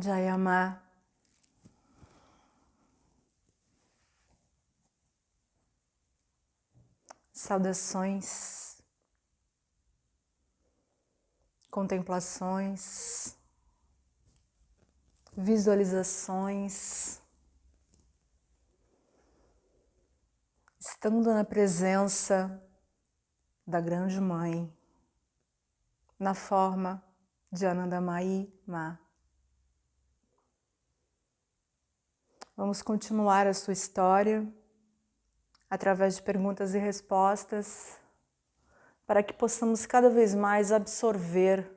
Jayama. Saudações, contemplações, visualizações, estando na presença da Grande Mãe, na forma de Anandamayi Ma. Vamos continuar a sua história através de perguntas e respostas, para que possamos cada vez mais absorver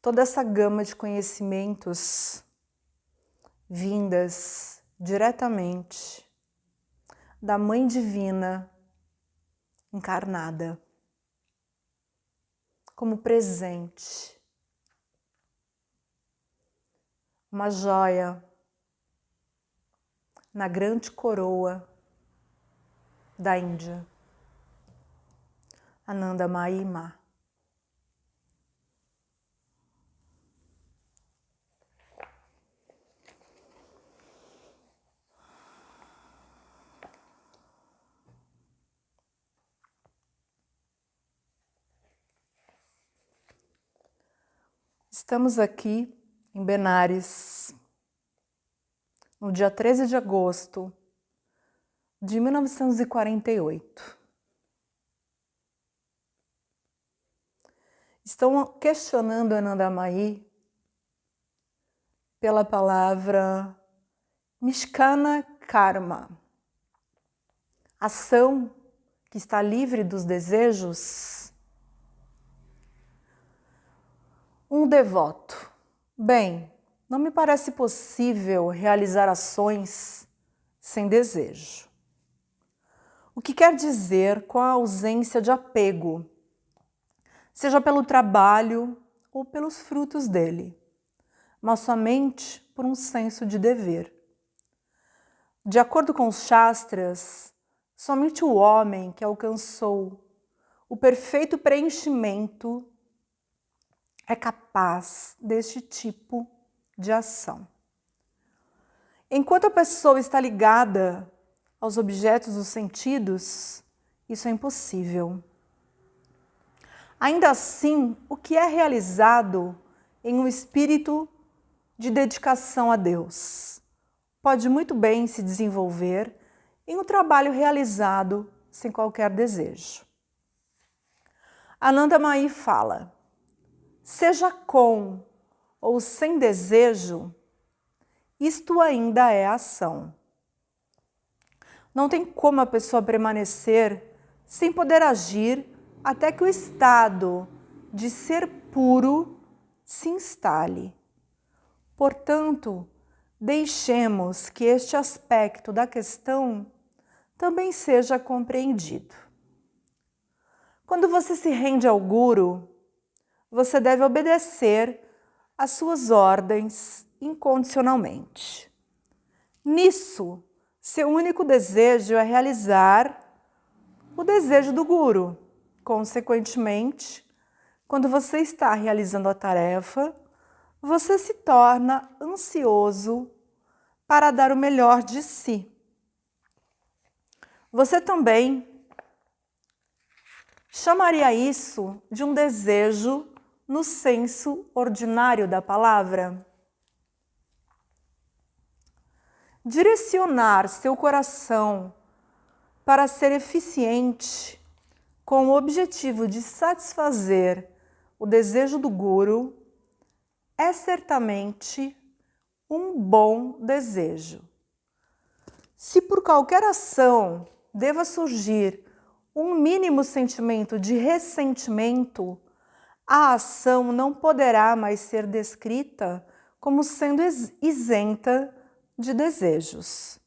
toda essa gama de conhecimentos vindas diretamente da Mãe Divina encarnada, como presente, uma joia na grande coroa da Índia, Anandamayi Ma. Estamos aqui em Benares, no dia 13 de agosto de 1948. Estão questionando Anandamayi pela palavra Mishkana Karma, ação que está livre dos desejos. Um devoto. Bem, não me parece possível realizar ações sem desejo. O que quer dizer com a ausência de apego, seja pelo trabalho ou pelos frutos dele, mas somente por um senso de dever. De acordo com os Shastras, somente o homem que alcançou o perfeito preenchimento é capaz deste tipo de ação. Enquanto a pessoa está ligada aos objetos dos sentidos, isso é impossível. Ainda assim, o que é realizado em um espírito de dedicação a Deus pode muito bem se desenvolver em um trabalho realizado sem qualquer desejo. Anandamayi fala: seja com ou sem desejo, isto ainda é ação. Não tem como a pessoa permanecer sem poder agir até que o estado de ser puro se instale. Portanto, deixemos que este aspecto da questão também seja compreendido. Quando você se rende ao Guru, você deve obedecer às suas ordens incondicionalmente. Nisso, seu único desejo é realizar o desejo do Guru. Consequentemente, quando você está realizando a tarefa, você se torna ansioso para dar o melhor de si. Você também chamaria isso de um desejo no senso ordinário da palavra? Direcionar seu coração para ser eficiente com o objetivo de satisfazer o desejo do Guru é certamente um bom desejo. Se por qualquer ação deva surgir um mínimo sentimento de ressentimento, a ação não poderá mais ser descrita como sendo isenta de desejos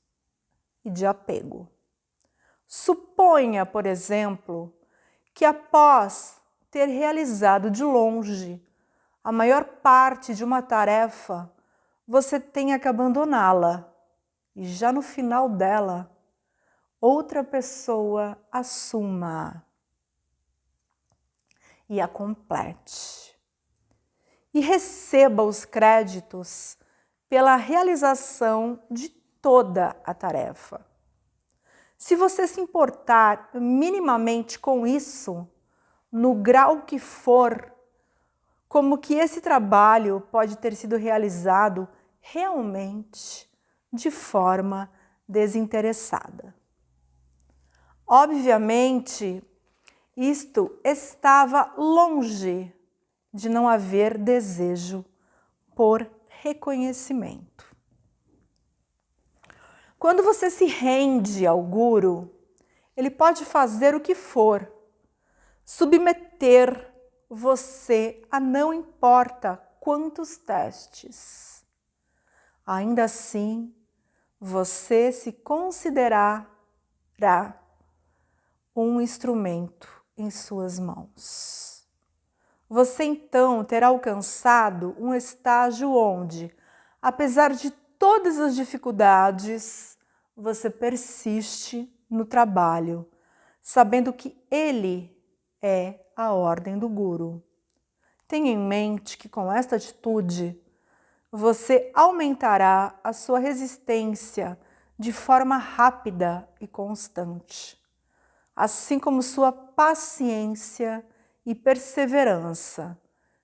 e de apego. Suponha, por exemplo, que após ter realizado de longe a maior parte de uma tarefa, você tenha que abandoná-la e já no final dela, outra pessoa assuma e a complete. e receba os créditos pela realização de toda a tarefa. Se você se importar minimamente com isso, no grau que for, como que esse trabalho pode ter sido realizado realmente de forma desinteressada. Obviamente, isto estava longe de não haver desejo por reconhecimento. Quando você se rende ao guru, ele pode fazer o que for, submeter você a não importa quantos testes. Ainda assim, você se considerará um instrumento em suas mãos. Você então terá alcançado um estágio onde, apesar de todas as dificuldades, você persiste no trabalho, sabendo que ele é a ordem do guru. Tenha em mente que com esta atitude, você aumentará a sua resistência de forma rápida e constante, assim como sua paciência e perseverança.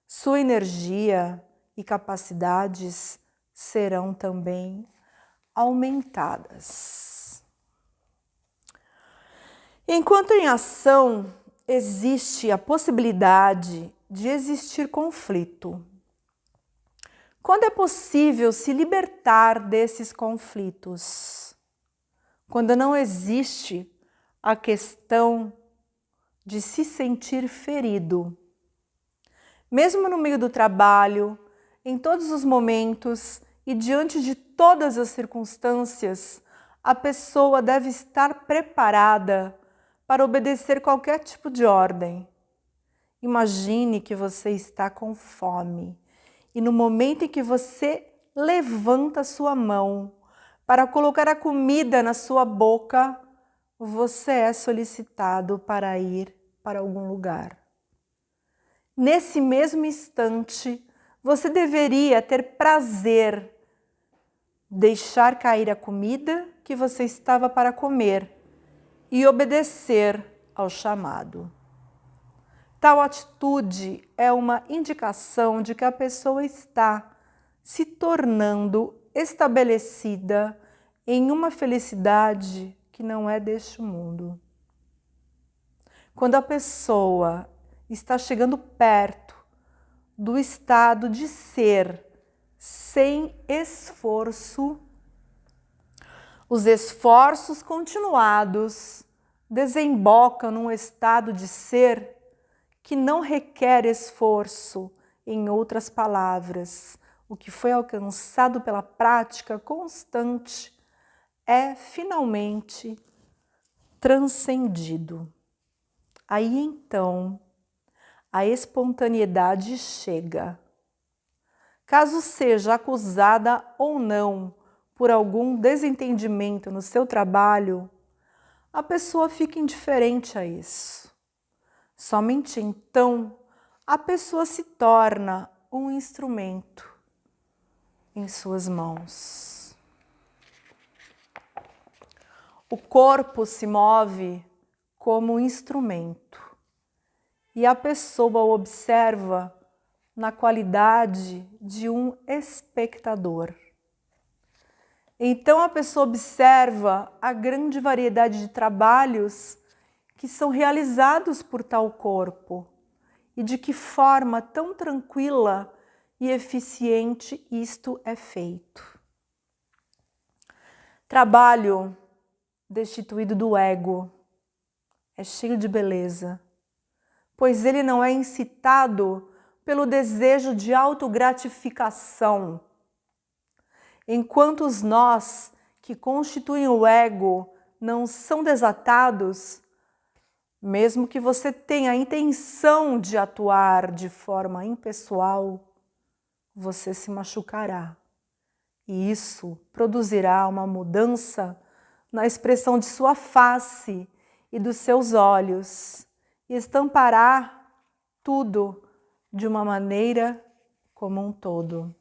Sua energia e capacidades serão também aumentadas. Enquanto em ação, existe a possibilidade de existir conflito. Quando é possível se libertar desses conflitos? Quando não existe a questão de se sentir ferido. Mesmo no meio do trabalho, em todos os momentos e diante de todas as circunstâncias, a pessoa deve estar preparada para obedecer qualquer tipo de ordem. Imagine que você está com fome e no momento em que você levanta sua mão para colocar a comida na sua boca, você é solicitado para ir para algum lugar. Nesse mesmo instante, você deveria ter prazer, deixar cair a comida que você estava para comer e obedecer ao chamado. Tal atitude é uma indicação de que a pessoa está se tornando estabelecida em uma felicidade que não é deste mundo. Quando a pessoa está chegando perto do estado de ser sem esforço, os esforços continuados desembocam num estado de ser que não requer esforço. Em outras palavras, o que foi alcançado pela prática constante é finalmente transcendido. Aí então, a espontaneidade chega. Caso seja acusada ou não por algum desentendimento no seu trabalho, a pessoa fica indiferente a isso. Somente então a pessoa se torna um instrumento em suas mãos. O corpo se move como instrumento e a pessoa o observa na qualidade de um espectador. Então a pessoa observa a grande variedade de trabalhos que são realizados por tal corpo e de que forma tão tranquila e eficiente isto é feito. Trabalho destituído do ego é cheio de beleza, pois ele não é incitado pelo desejo de autogratificação. Enquanto os nós que constituem o ego não são desatados, mesmo que você tenha a intenção de atuar de forma impessoal, você se machucará. E isso produzirá uma mudança na expressão de sua face e dos seus olhos, e estampará tudo de uma maneira como um todo.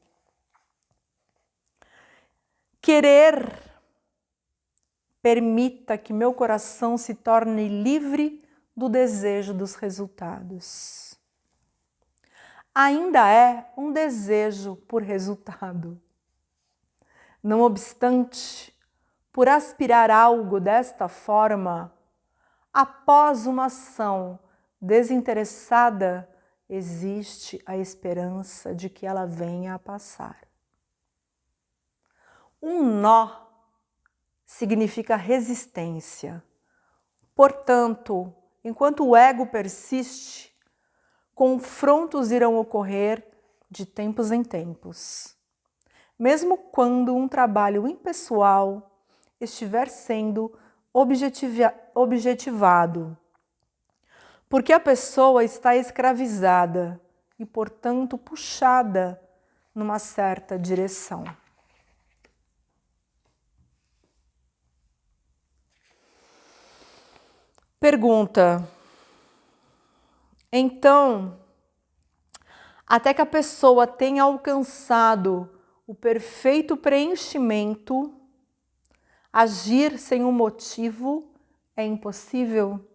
Querer permita que meu coração se torne livre do desejo dos resultados. Ainda é um desejo por resultado. Não obstante, por aspirar algo desta forma, após uma ação desinteressada, existe a esperança de que ela venha a passar. Um nó significa resistência. Portanto, enquanto o ego persiste, confrontos irão ocorrer de tempos em tempos. Mesmo quando um trabalho impessoal estiver sendo objetivado, porque a pessoa está escravizada e, portanto, puxada numa certa direção. Pergunta: então, até que a pessoa tenha alcançado o perfeito preenchimento, agir sem um motivo é impossível?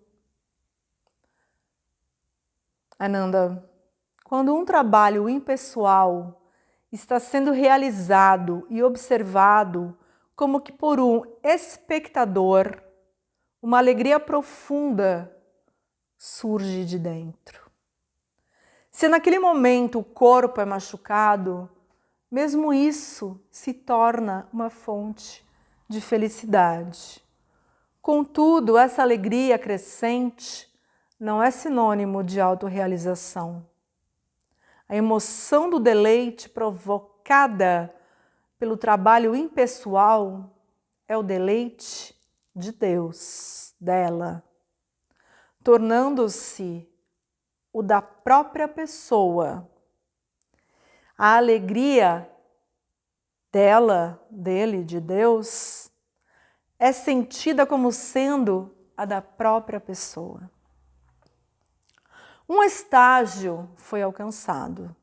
Ananda, quando um trabalho impessoal está sendo realizado e observado como que por um espectador, uma alegria profunda surge de dentro. Se naquele momento o corpo é machucado, mesmo isso se torna uma fonte de felicidade. Contudo, essa alegria crescente não é sinônimo de autorrealização. A emoção do deleite provocada pelo trabalho impessoal é o deleite de Deus, dela, tornando-se o da própria pessoa. A alegria dela, dele, de Deus, é sentida como sendo a da própria pessoa. Um estágio foi alcançado,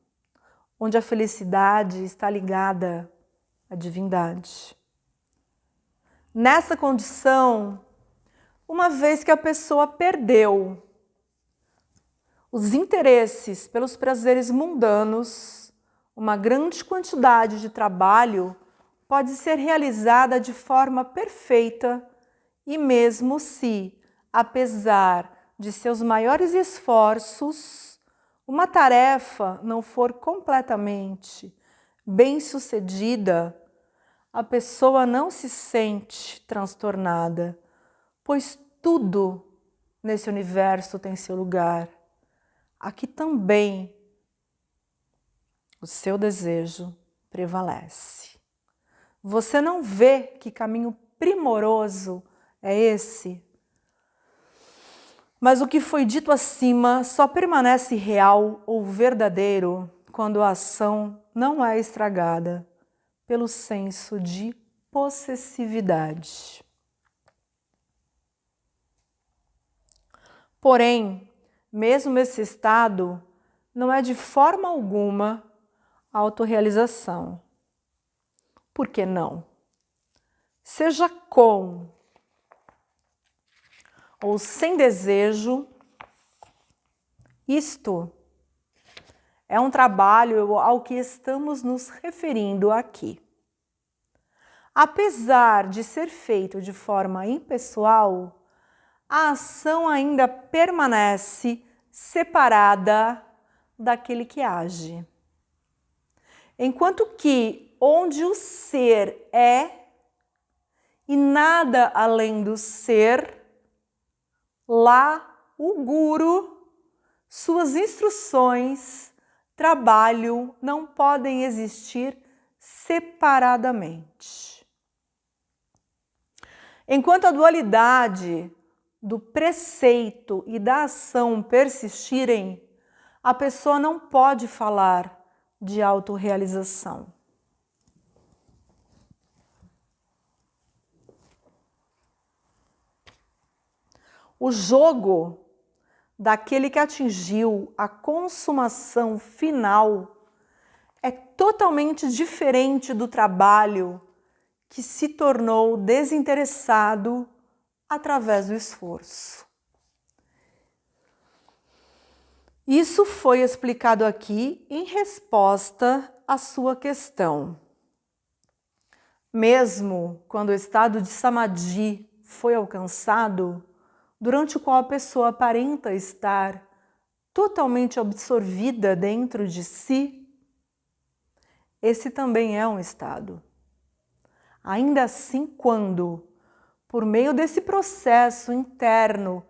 onde a felicidade está ligada à divindade. Nessa condição, uma vez que a pessoa perdeu os interesses pelos prazeres mundanos, uma grande quantidade de trabalho pode ser realizada de forma perfeita e mesmo se, apesar de seus maiores esforços, uma tarefa não for completamente bem-sucedida, a pessoa não se sente transtornada, pois tudo nesse universo tem seu lugar. Aqui também o seu desejo prevalece. Você não vê que caminho primoroso é esse? Mas o que foi dito acima só permanece real ou verdadeiro quando a ação não é estragada pelo senso de possessividade. Porém, mesmo esse estado não é de forma alguma autorrealização. Por que não? Seja com ou sem desejo, isto é um trabalho ao que estamos nos referindo aqui. Apesar de ser feito de forma impessoal, a ação ainda permanece separada daquele que age. Enquanto que onde o ser é e nada além do ser, lá o guru, suas instruções, trabalho não podem existir separadamente. Enquanto a dualidade do preceito e da ação persistirem, a pessoa não pode falar de autorrealização. O jogo daquele que atingiu a consumação final é totalmente diferente do trabalho que se tornou desinteressado através do esforço. Isso foi explicado aqui em resposta à sua questão. Mesmo quando o estado de samadhi foi alcançado, durante o qual a pessoa aparenta estar totalmente absorvida dentro de si, esse também é um estado. Ainda assim, quando, por meio desse processo interno,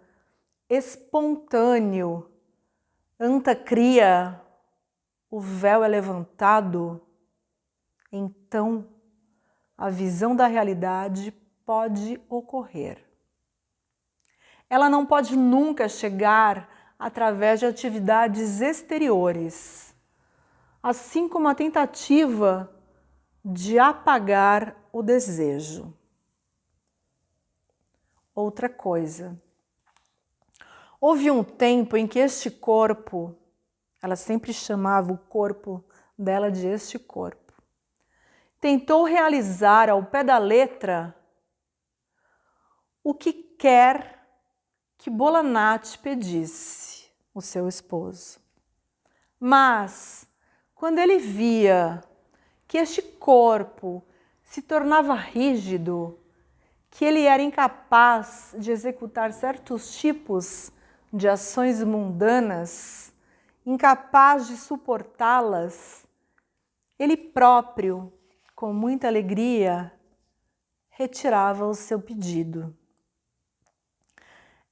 espontâneo, Antacria, o véu é levantado, então a visão da realidade pode ocorrer. Ela não pode nunca chegar através de atividades exteriores, assim como a tentativa de apagar o desejo. Outra coisa. Houve um tempo em que este corpo, ela sempre chamava o corpo dela de este corpo, tentou realizar ao pé da letra o que quer que Bholanath pedisse, o seu esposo. Mas, quando ele via que este corpo se tornava rígido, que ele era incapaz de executar certos tipos de ações mundanas, incapaz de suportá-las, ele próprio, com muita alegria, retirava o seu pedido.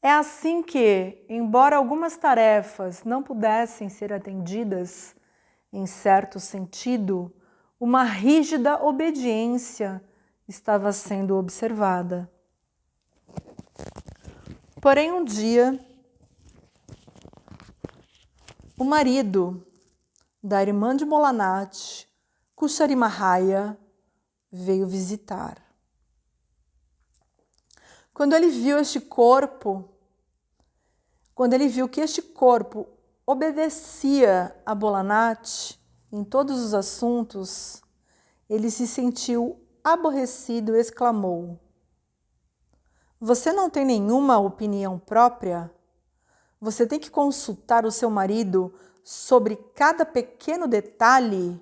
É assim que, embora algumas tarefas não pudessem ser atendidas, em certo sentido, uma rígida obediência estava sendo observada. Porém, um dia, o marido da irmã de Bholanath, Kushari Mahaya, veio visitar. Quando ele viu que este corpo obedecia a Bholanath em todos os assuntos, ele se sentiu aborrecido e exclamou: "Você não tem nenhuma opinião própria? Você tem que consultar o seu marido sobre cada pequeno detalhe?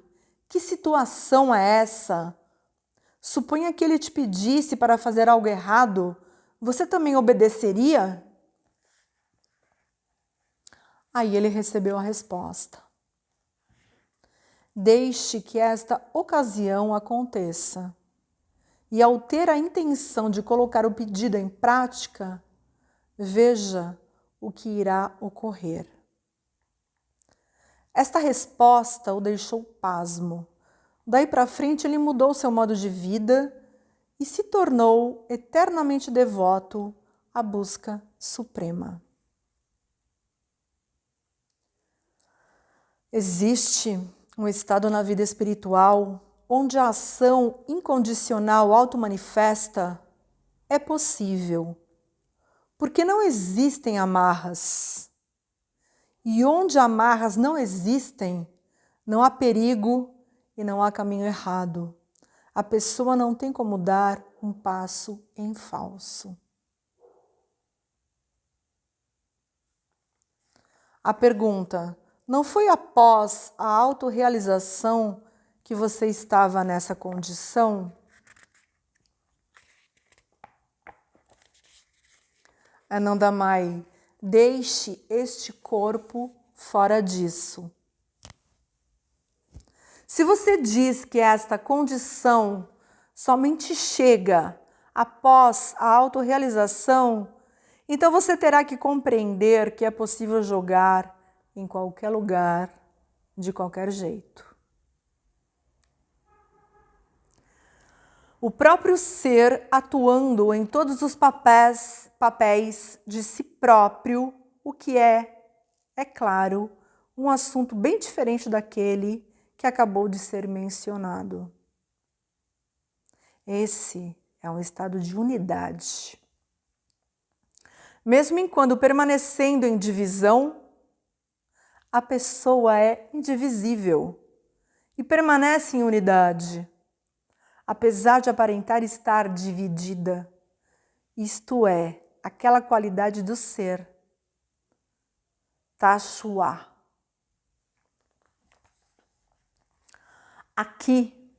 Que situação é essa? Suponha que ele te pedisse para fazer algo errado, você também obedeceria?" Aí ele recebeu a resposta: "Deixe que esta ocasião aconteça. E ao ter a intenção de colocar o pedido em prática, veja o que irá ocorrer." Esta resposta o deixou pasmo. Daí para frente ele mudou seu modo de vida e se tornou eternamente devoto à busca suprema. Existe um estado na vida espiritual onde a ação incondicional auto-manifesta é possível, porque não existem amarras. E onde amarras não existem, não há perigo e não há caminho errado. A pessoa não tem como dar um passo em falso. A pergunta: não foi após a autorrealização que você estava nessa condição? Anandamai, deixe este corpo fora disso. Se você diz que esta condição somente chega após a autorrealização, então você terá que compreender que é possível jogar em qualquer lugar, de qualquer jeito. O próprio ser atuando em todos os papéis de si próprio, o que é claro, um assunto bem diferente daquele que acabou de ser mencionado. Esse é um estado de unidade. Mesmo enquanto permanecendo em divisão, a pessoa é indivisível. e permanece em unidade, apesar de aparentar estar dividida. Isto é, aquela qualidade do ser, Tashua. Aqui,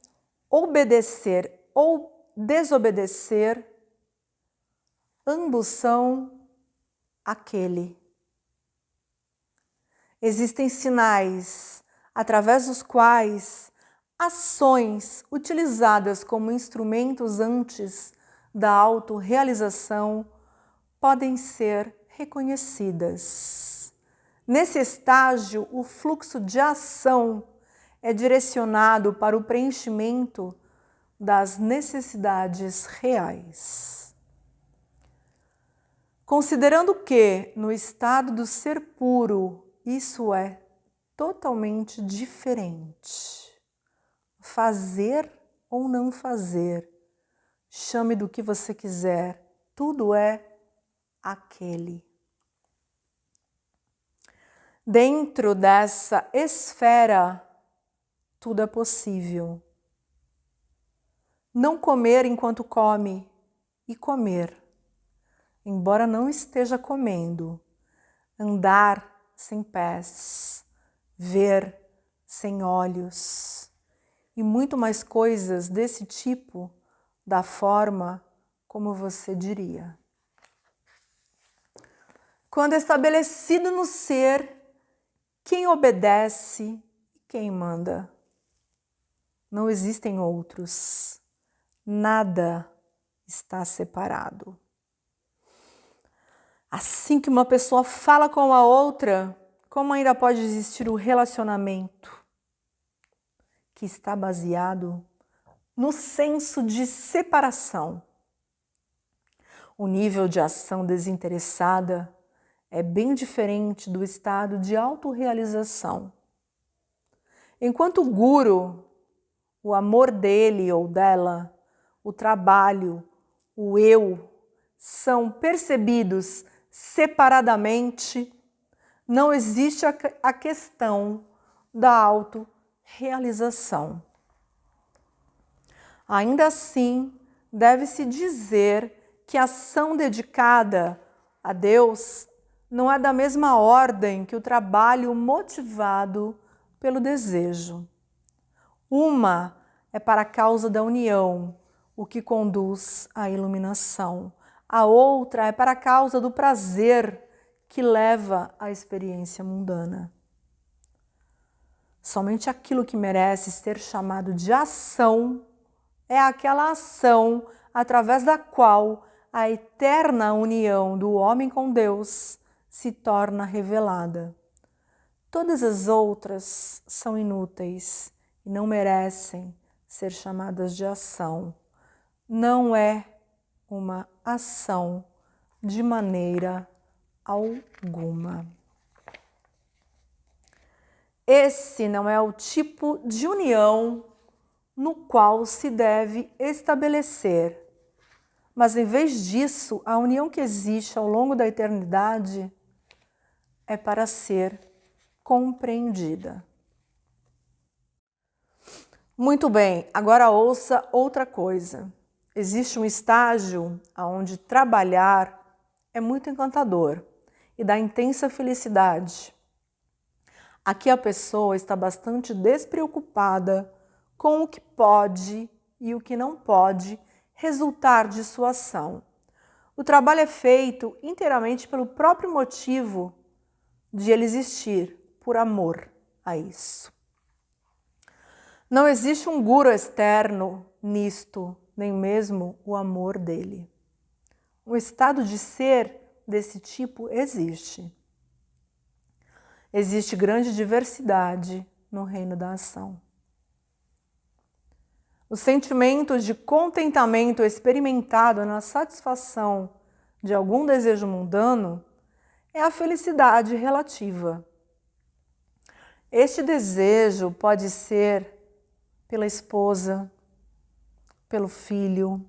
obedecer ou desobedecer, ambos são aquele. Existem sinais através dos quais ações utilizadas como instrumentos antes da autorrealização podem ser reconhecidas. Nesse estágio, o fluxo de ação é direcionado para o preenchimento das necessidades reais. Considerando que, no estado do ser puro, isso é totalmente diferente. Fazer ou não fazer, chame do que você quiser, tudo é aquele. Dentro dessa esfera, tudo é possível. Não comer enquanto come e comer, embora não esteja comendo. Andar sem pés, ver sem olhos e muito mais coisas desse tipo, da forma como você diria. Quando estabelecido no ser, quem obedece e quem manda. Não existem outros. Nada está separado. Assim que uma pessoa fala com a outra, como ainda pode existir o relacionamento que está baseado no senso de separação? O nível de ação desinteressada é bem diferente do estado de autorrealização. Enquanto o guru, o amor dele ou dela, o trabalho, o eu, são percebidos separadamente, não existe a questão da autorrealização. Ainda assim, deve-se dizer que a ação dedicada a Deus não é da mesma ordem que o trabalho motivado pelo desejo. Uma é para a causa da união, o que conduz à iluminação. A outra é para a causa do prazer, que leva à experiência mundana. Somente aquilo que merece ser chamado de ação é aquela ação através da qual a eterna união do homem com Deus se torna revelada. Todas as outras são inúteis e não merecem ser chamadas de ação. Não é uma ação de maneira alguma. Esse não é o tipo de união no qual se deve estabelecer. Mas, em vez disso, a união que existe ao longo da eternidade é para ser compreendida. Muito bem, agora ouça outra coisa. Existe um estágio onde trabalhar é muito encantador e dá intensa felicidade. Aqui a pessoa está bastante despreocupada com o que pode e o que não pode resultar de sua ação. O trabalho é feito inteiramente pelo próprio motivo de ele existir, por amor a isso. Não existe um guru externo nisto, nem mesmo o amor dele. Um estado de ser desse tipo existe. Existe grande diversidade no reino da ação. O sentimento de contentamento experimentado na satisfação de algum desejo mundano é a felicidade relativa. Este desejo pode ser pela esposa, pelo filho,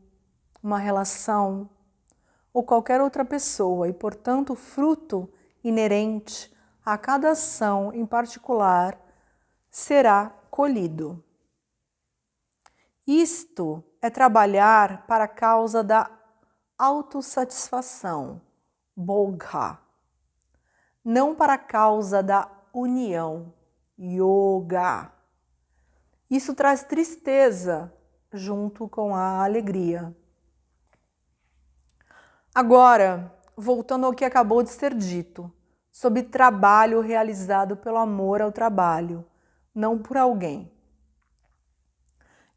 uma relação ou qualquer outra pessoa e, portanto, fruto inerente a cada ação em particular será acolhido. Isto é trabalhar para a causa da autossatisfação, bogha, não para a causa da união, yoga. Isso traz tristeza junto com a alegria. Agora, voltando ao que acabou de ser dito, sobre trabalho realizado pelo amor ao trabalho, não por alguém.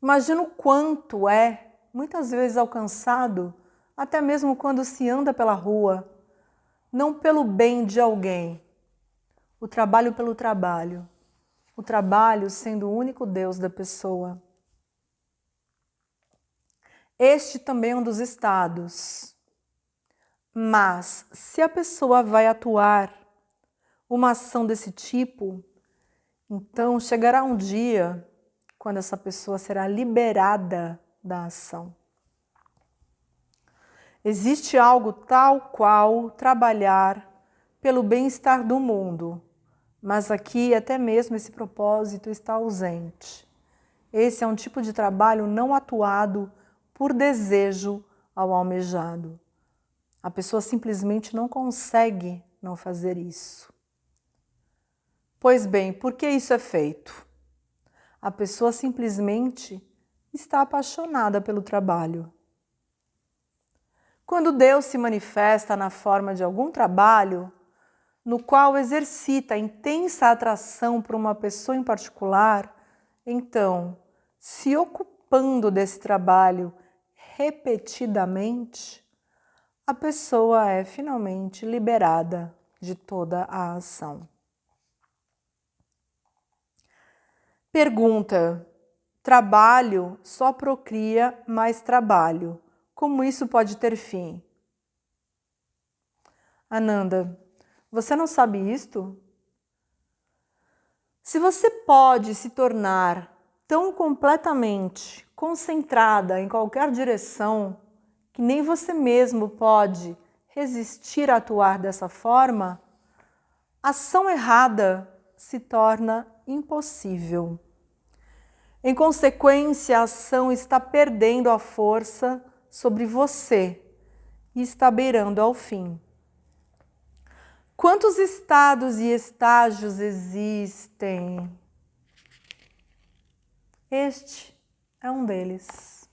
Imagina o quanto é, muitas vezes, alcançado, até mesmo quando se anda pela rua, não pelo bem de alguém, o trabalho pelo trabalho, o trabalho sendo o único Deus da pessoa. Este também é um dos estados. Mas, se a pessoa vai atuar uma ação desse tipo, então chegará um dia quando essa pessoa será liberada da ação. Existe algo tal qual trabalhar pelo bem-estar do mundo, mas aqui até mesmo esse propósito está ausente. Esse é um tipo de trabalho não atuado por desejo ao almejado. A pessoa simplesmente não consegue não fazer isso. Pois bem, por que isso é feito? A pessoa simplesmente está apaixonada pelo trabalho. Quando Deus se manifesta na forma de algum trabalho, no qual exercita intensa atração por uma pessoa em particular, então, se ocupando desse trabalho repetidamente, a pessoa é finalmente liberada de toda a ação. Pergunta: trabalho só procria mais trabalho. Como isso pode ter fim? Ananda, você não sabe isto? Se você pode se tornar tão completamente concentrada em qualquer direção que nem você mesmo pode resistir a atuar dessa forma, a ação errada se torna impossível. Em consequência, a ação está perdendo a força sobre você e está beirando ao fim. Quantos estados e estágios existem? Este é um deles.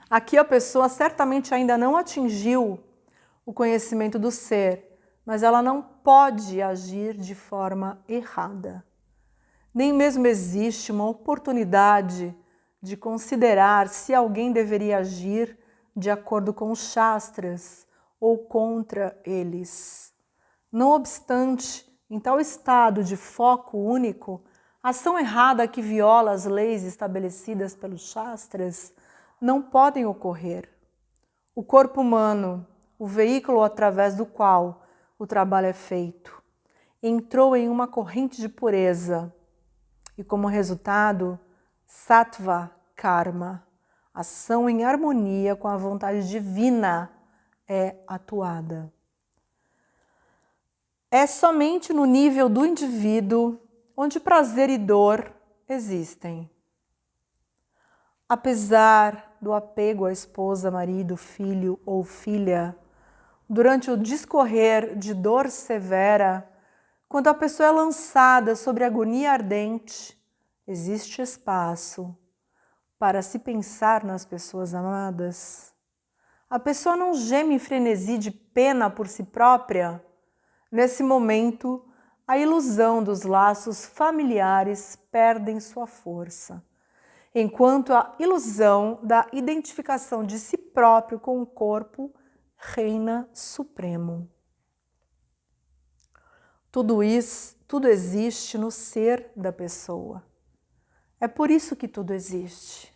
Aqui a pessoa certamente ainda não atingiu o conhecimento do ser, mas ela não pode agir de forma errada. Nem mesmo existe uma oportunidade de considerar se alguém deveria agir de acordo com os Shastras ou contra eles. Não obstante, em tal estado de foco único, a ação errada que viola as leis estabelecidas pelos Shastras não podem ocorrer. O corpo humano, o veículo através do qual o trabalho é feito, entrou em uma corrente de pureza e, como resultado, sattva karma, ação em harmonia com a vontade divina, é atuada. É somente no nível do indivíduo onde prazer e dor existem. Apesar do apego à esposa, marido, filho ou filha, durante o discorrer de dor severa, quando a pessoa é lançada sobre a agonia ardente, existe espaço para se pensar nas pessoas amadas. A pessoa não geme em frenesi de pena por si própria. Nesse momento, a ilusão dos laços familiares perdem sua força, enquanto a ilusão da identificação de si próprio com o corpo reina supremo. Tudo existe no ser da pessoa. É por isso que tudo existe.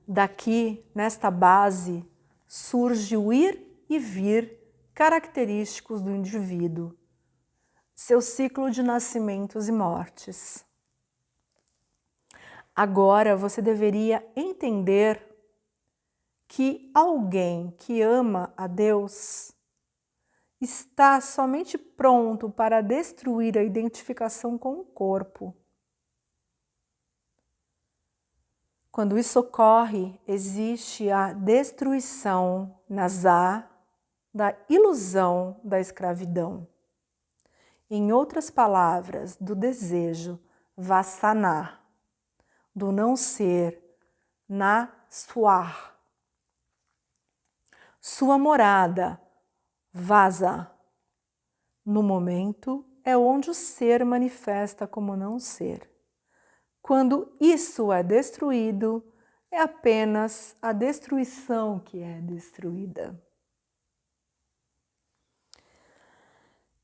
Daqui, nesta base, surge o ir e vir característicos do indivíduo, seu ciclo de nascimentos e mortes. Agora você deveria entender que alguém que ama a Deus, está somente pronto para destruir a identificação com o corpo. Quando isso ocorre, existe a destruição nasá da ilusão da escravidão. Em outras palavras, do desejo vasana, do não ser naswar. Sua morada, vasa, no momento é onde o ser manifesta como não ser. Quando isso é destruído, é apenas a destruição que é destruída.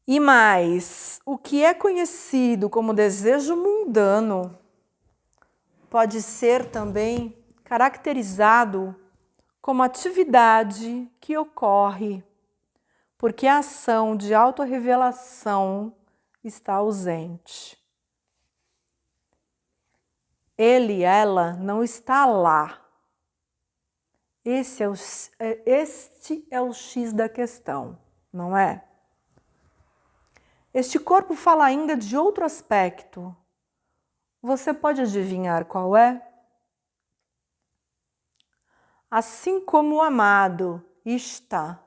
E mais, o que é conhecido como desejo mundano pode ser também caracterizado como atividade que ocorre porque a ação de autorrevelação está ausente. Ele, ela, não está lá. Este é o X da questão, não é? Este corpo fala ainda de outro aspecto. Você pode adivinhar qual é? Assim como o amado, Ishta,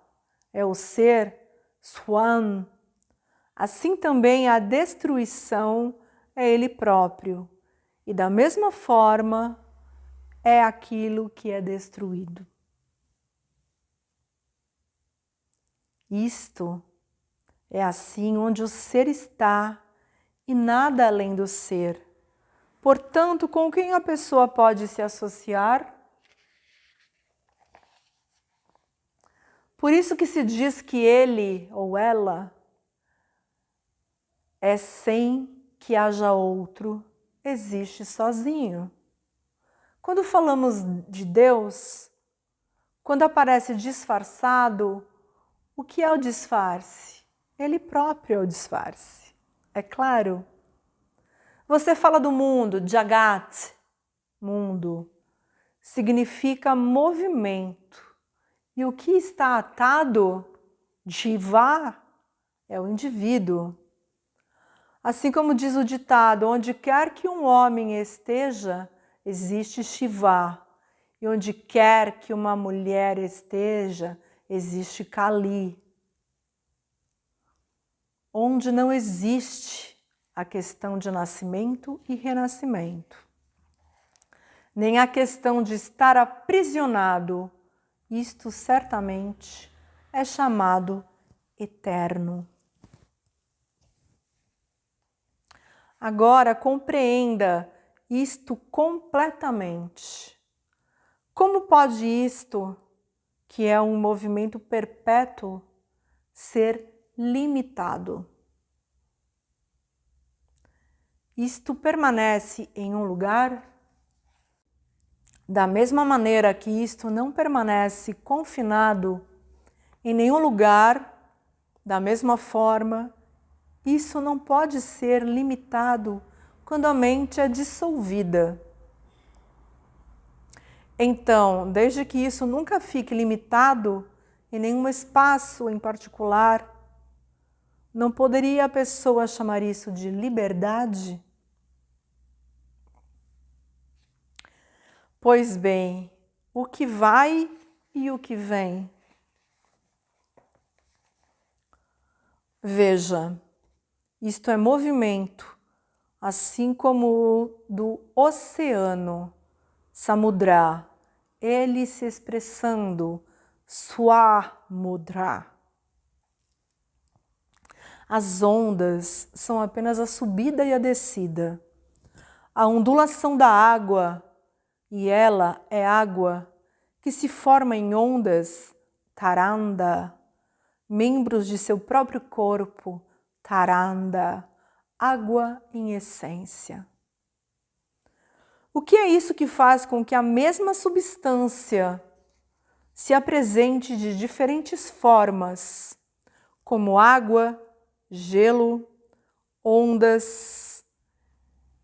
é o ser, Swan, assim também a destruição é ele próprio. E da mesma forma, é aquilo que é destruído. Isto é assim onde o ser está e nada além do ser. Portanto, com quem a pessoa pode se associar? Por isso que se diz que ele ou ela é sem que haja outro, existe sozinho. Quando falamos de Deus, quando aparece disfarçado, o que é o disfarce? Ele próprio é o disfarce, é claro. Você fala do mundo, Jagat, mundo, significa movimento. E o que está atado, Jiva, é o indivíduo. Assim como diz o ditado, onde quer que um homem esteja, existe Shiva. E onde quer que uma mulher esteja, existe Kali. Onde não existe a questão de nascimento e renascimento, nem a questão de estar aprisionado, isto certamente é chamado eterno. Agora compreenda isto completamente. Como pode isto, que é um movimento perpétuo, ser limitado? Isto permanece em um lugar? Da mesma maneira que isto não permanece confinado em nenhum lugar, da mesma forma, isso não pode ser limitado quando a mente é dissolvida. Então, desde que isso nunca fique limitado em nenhum espaço em particular, não poderia a pessoa chamar isso de liberdade? Pois bem, o que vai e o que vem. Veja, isto é movimento, assim como o do oceano, Samudra, ele se expressando, Swamudra. As ondas são apenas a subida e a descida. A ondulação da água, e ela é água, que se forma em ondas, Taranda, membros de seu próprio corpo, Taranda, água em essência. O que é isso que faz com que a mesma substância se apresente de diferentes formas, como água, gelo, ondas?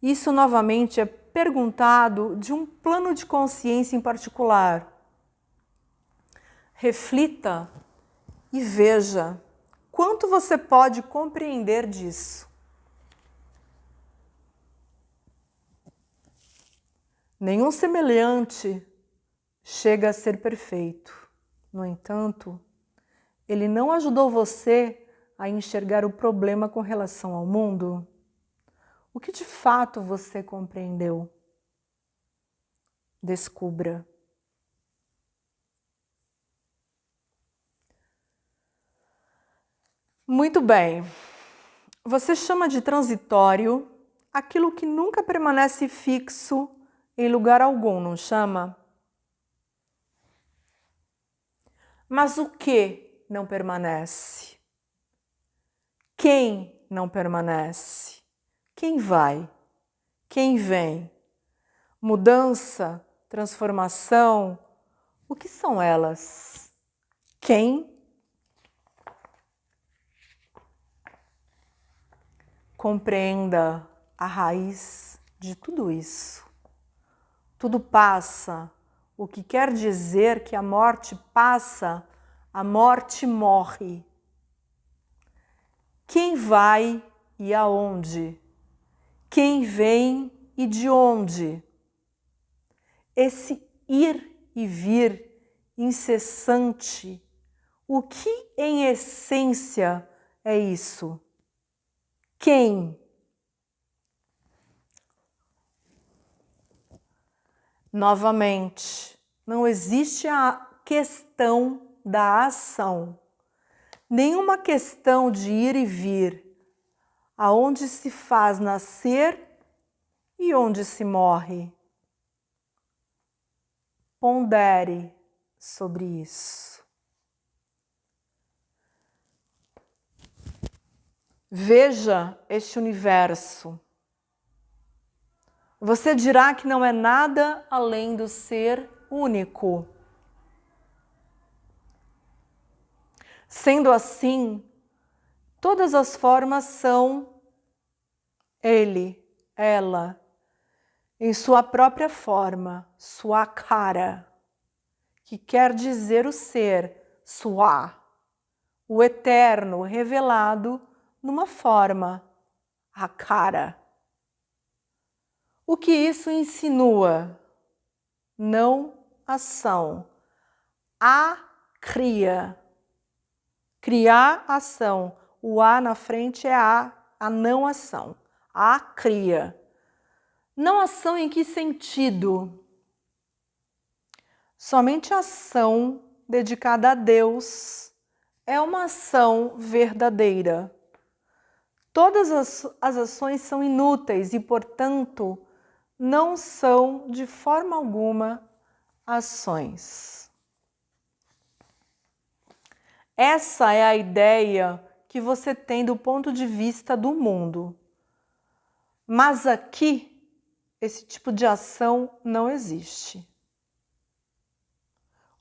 Isso novamente é perguntado de um plano de consciência em particular. Reflita e veja Quanto você pode compreender disso? Nenhum semelhante chega a ser perfeito. No entanto, ele não ajudou você a enxergar o problema com relação ao mundo? O que de fato você compreendeu? Descubra. Muito bem. Você chama de transitório aquilo que nunca permanece fixo em lugar algum, não chama? Mas o que não permanece? Quem não permanece? Quem vai? Quem vem? Mudança, transformação, o que são elas? Quem? Compreenda a raiz de tudo isso. Tudo passa, o que quer dizer que a morte passa, a morte morre. Quem vai e aonde? Quem vem e de onde? Esse ir e vir incessante, o que em essência é isso? Quem? Novamente, não existe a questão da ação, nenhuma questão de ir e vir, aonde se faz nascer e onde se morre. Pondere sobre isso. Veja este universo. Você dirá que não é nada além do ser único. Sendo assim, todas as formas são ele, ela, em sua própria forma, sua cara, que quer dizer o ser, sua, o eterno revelado numa forma, a cara. O que isso insinua? Não ação. A cria. Criar ação. O A na frente é a não ação. A cria. Não ação em que sentido? Somente a ação dedicada a Deus é uma ação verdadeira. Todas as ações são inúteis e, portanto, não são de forma alguma ações. Essa é a ideia que você tem do ponto de vista do mundo. Mas aqui, esse tipo de ação não existe.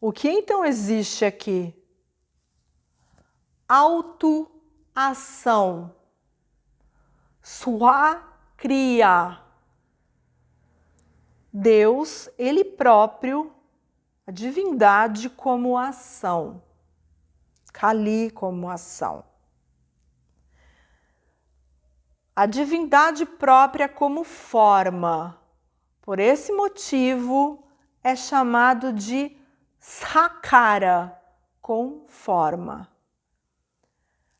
O que então existe aqui? Autoação. Sua cria. Deus, Ele próprio, a divindade como ação. Kali como ação. A divindade própria como forma. Por esse motivo, é chamado de Sakara, com forma.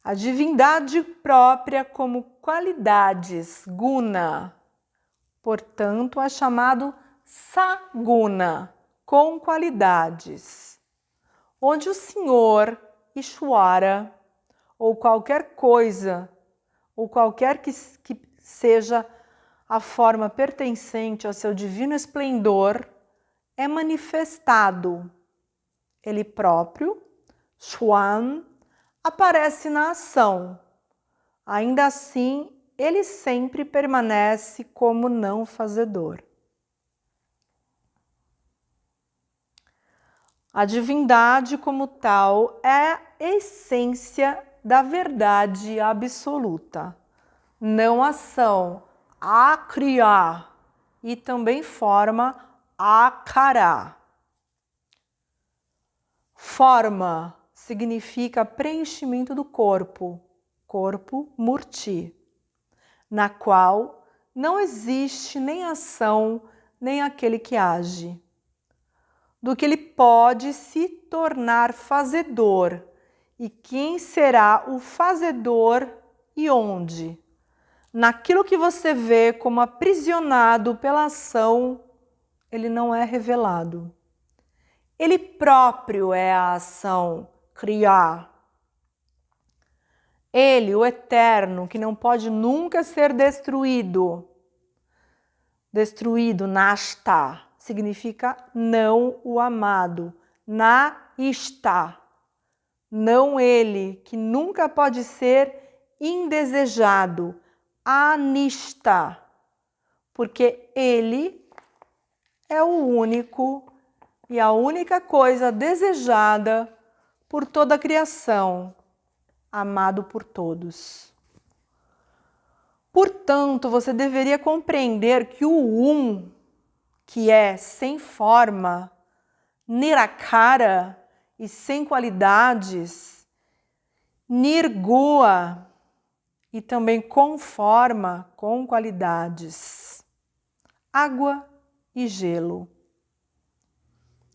A divindade própria como qualidades, guna. Portanto, é chamado Saguna, com qualidades. Onde o Senhor, Ishwara, ou qualquer coisa, ou qualquer que seja a forma pertencente ao seu divino esplendor, é manifestado. Ele próprio, Swan, aparece na ação. Ainda assim, ele sempre permanece como não fazedor. A divindade como tal é a essência da verdade absoluta. Não ação, a criar, e também forma a cara. Forma, significa preenchimento do corpo, corpo murti, na qual não existe nem ação, nem aquele que age, do que ele pode se tornar fazedor, e quem será o fazedor e onde? Naquilo que você vê como aprisionado pela ação, ele não é revelado. Ele próprio é a ação, criar. Ele, o eterno, que não pode nunca ser destruído. Destruído, nashta, significa não o amado. Na-ishta, não ele, que nunca pode ser indesejado. Anishta, porque ele é o único e a única coisa desejada por toda a criação, amado por todos. Portanto, você deveria compreender que o que é sem forma, nirakara e sem qualidades, nirgua e também com forma, com qualidades, água e gelo.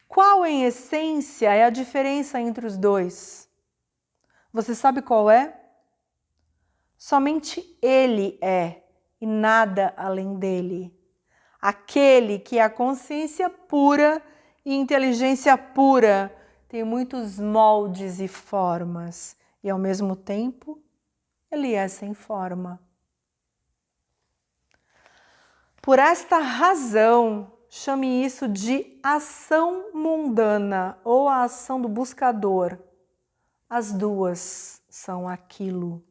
Qual, em essência, é a diferença entre os dois? Você sabe qual é? Somente ele é e nada além dele. Aquele que é a consciência pura e inteligência pura tem muitos moldes e formas e, ao mesmo tempo, ele é sem forma. Por esta razão, chame isso de ação mundana ou a ação do buscador. As duas são aquilo.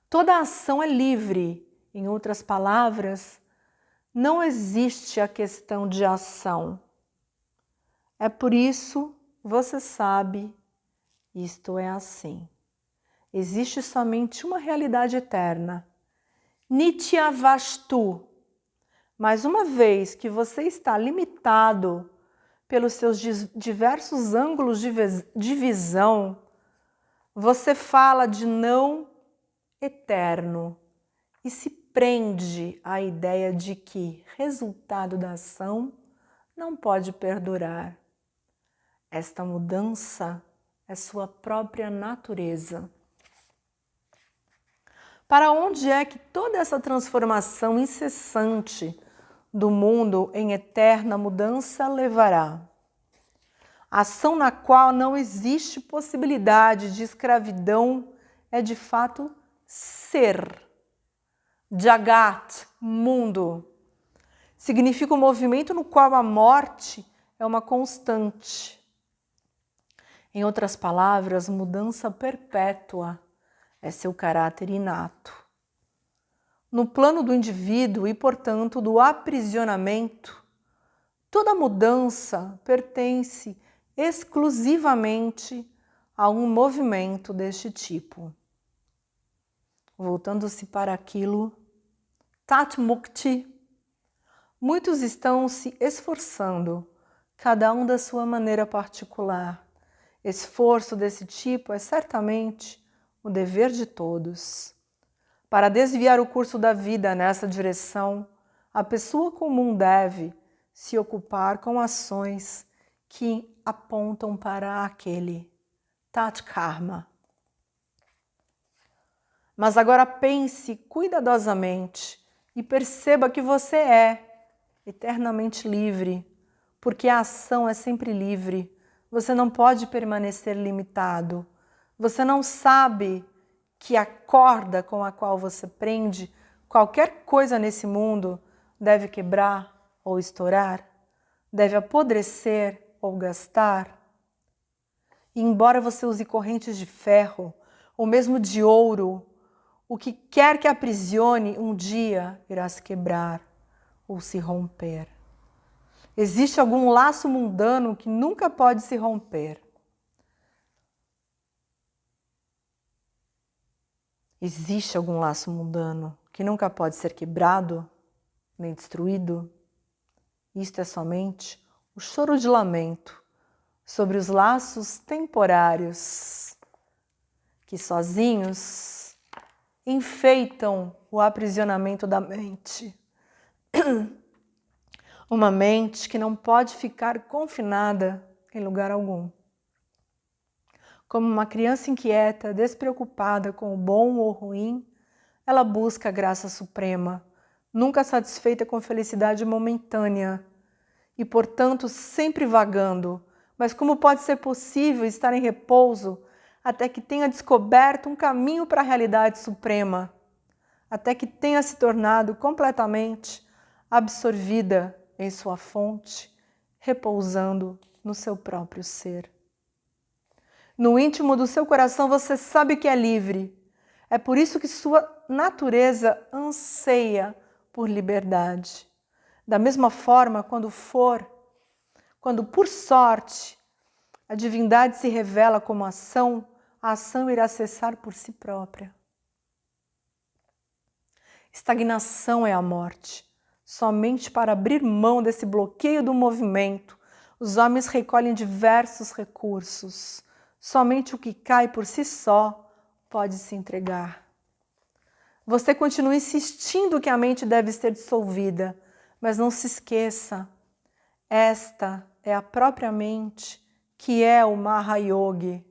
Toda ação é livre. Em outras palavras, não existe a questão de ação. É por isso, você sabe, isto é assim. Existe somente uma realidade eterna. Nityavastu. Mas uma vez que você está limitado pelos seus diversos ângulos de visão, você fala de não eterno e se prende à ideia de que resultado da ação não pode perdurar. Esta mudança é sua própria natureza. Para onde é que toda essa transformação incessante do mundo em eterna mudança levará? A ação na qual não existe possibilidade de escravidão é de fato ser. Jagat, mundo, significa um movimento no qual a morte é uma constante. Em outras palavras, mudança perpétua é seu caráter inato. No plano do indivíduo e, portanto, do aprisionamento, toda mudança pertence exclusivamente a um movimento deste tipo. Voltando-se para aquilo, Tat Mukti, muitos estão se esforçando, cada um da sua maneira particular. Esforço desse tipo é certamente o dever de todos. Para desviar o curso da vida nessa direção, a pessoa comum deve se ocupar com ações que apontam para aquele Tat Karma. Mas agora pense cuidadosamente e perceba que você é eternamente livre, porque a ação é sempre livre. Você não pode permanecer limitado. Você não sabe que a corda com a qual você prende qualquer coisa nesse mundo deve quebrar ou estourar, deve apodrecer ou gastar. E embora você use correntes de ferro ou mesmo de ouro, o que quer que aprisione um dia irá se quebrar ou se romper. Existe algum laço mundano que nunca pode se romper. Existe algum laço mundano que nunca pode ser quebrado nem destruído? Isto é somente o choro de lamento sobre os laços temporários que sozinhos enfeitam o aprisionamento da mente. Uma mente que não pode ficar confinada em lugar algum. Como uma criança inquieta, despreocupada com o bom ou o ruim, ela busca a graça suprema, nunca satisfeita com felicidade momentânea e, portanto, sempre vagando. Mas como pode ser possível estar em repouso até que tenha descoberto um caminho para a realidade suprema, até que tenha se tornado completamente absorvida em sua fonte, repousando no seu próprio ser? No íntimo do seu coração você sabe que é livre. É por isso que sua natureza anseia por liberdade. Da mesma forma, quando por sorte, a divindade se revela como ação, a ação irá cessar por si própria. Estagnação é a morte. Somente para abrir mão desse bloqueio do movimento, os homens recolhem diversos recursos. Somente o que cai por si só pode se entregar. Você continua insistindo que a mente deve ser dissolvida, mas não se esqueça, esta é a própria mente que é o Mahayogi.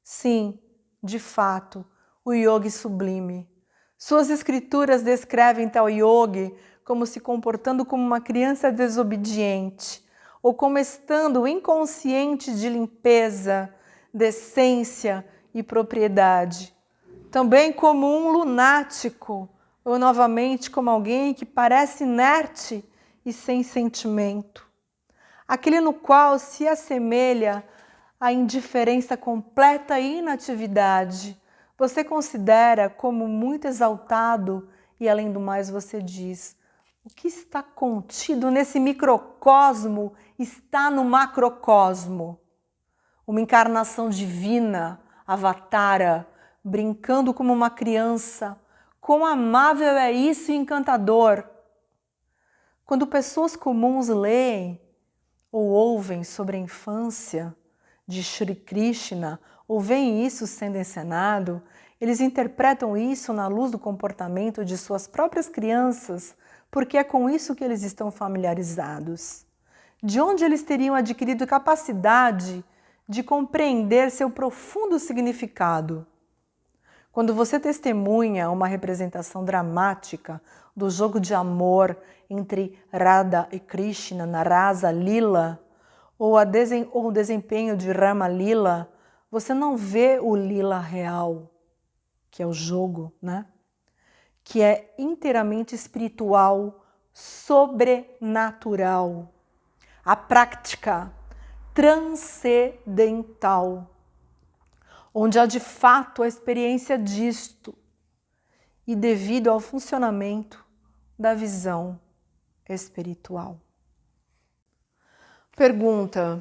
Sim, de fato, o yogi sublime. Suas escrituras descrevem tal yogi como se comportando como uma criança desobediente, ou como estando inconsciente de limpeza, decência e propriedade. Também como um lunático, ou novamente como alguém que parece inerte e sem sentimento. Aquele no qual se assemelha a indiferença completa e inatividade, você considera como muito exaltado e, além do mais, você diz: o que está contido nesse microcosmo está no macrocosmo. Uma encarnação divina, avatara, brincando como uma criança. Quão amável é isso e encantador! Quando pessoas comuns leem ou ouvem sobre a infância de Shri Krishna, ou veem isso sendo encenado, eles interpretam isso na luz do comportamento de suas próprias crianças, porque é com isso que eles estão familiarizados. De onde eles teriam adquirido capacidade de compreender seu profundo significado? Quando você testemunha uma representação dramática do jogo de amor entre Radha e Krishna na Rasa Lila, ou o desempenho de Rama Lila, você não vê o Lila real, que é o jogo, né? Que é inteiramente espiritual, sobrenatural. A prática transcendental, onde há de fato a experiência disto e devido ao funcionamento da visão espiritual. Pergunta: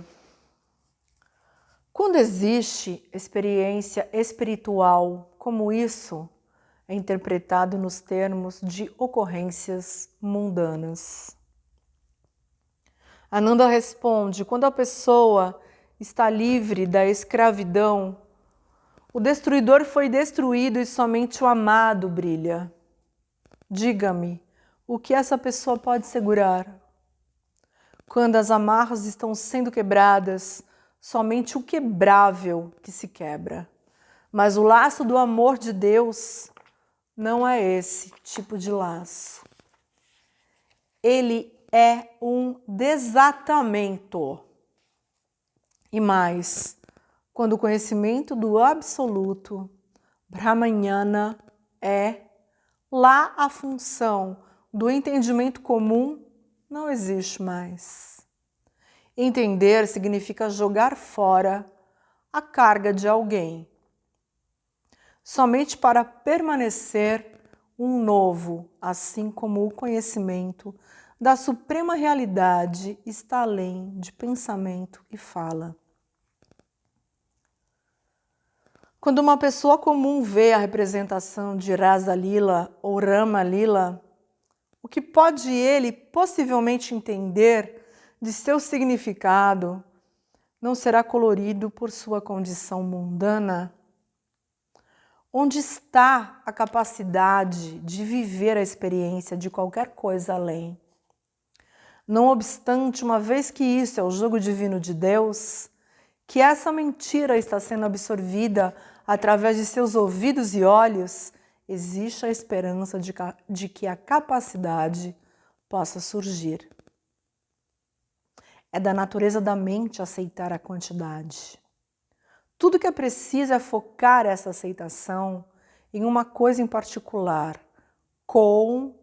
quando existe experiência espiritual, como isso é interpretado nos termos de ocorrências mundanas? Ananda responde: quando a pessoa está livre da escravidão, o destruidor foi destruído e somente o amado brilha. Diga-me, o que essa pessoa pode segurar? Quando as amarras estão sendo quebradas, somente o quebrável que se quebra. Mas o laço do amor de Deus não é esse tipo de laço. Ele é um desatamento. E mais, quando o conhecimento do absoluto, Brahmanyana, é lá a função do entendimento comum, não existe mais. Entender significa jogar fora a carga de alguém, somente para permanecer um novo, assim como o conhecimento da suprema realidade está além de pensamento e fala. Quando uma pessoa comum vê a representação de Rasa Lila ou Rama Lila, o que pode ele possivelmente entender de seu significado, não será colorido por sua condição mundana? Onde está a capacidade de viver a experiência de qualquer coisa além? Não obstante, uma vez que isso é o jogo divino de Deus, que essa mentira está sendo absorvida através de seus ouvidos e olhos, existe a esperança de que a capacidade possa surgir. É da natureza da mente aceitar a quantidade. Tudo que é preciso é focar essa aceitação em uma coisa em particular, com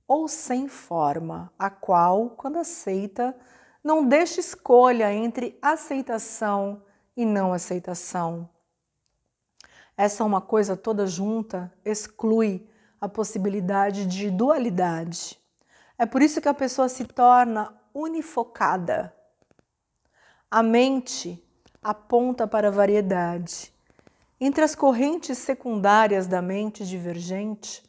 ou sem forma, a qual, quando aceita, não deixa escolha entre aceitação e não aceitação. Essa uma coisa toda junta exclui a possibilidade de dualidade. É por isso que a pessoa se torna unifocada. A mente aponta para a variedade. Entre as correntes secundárias da mente divergente,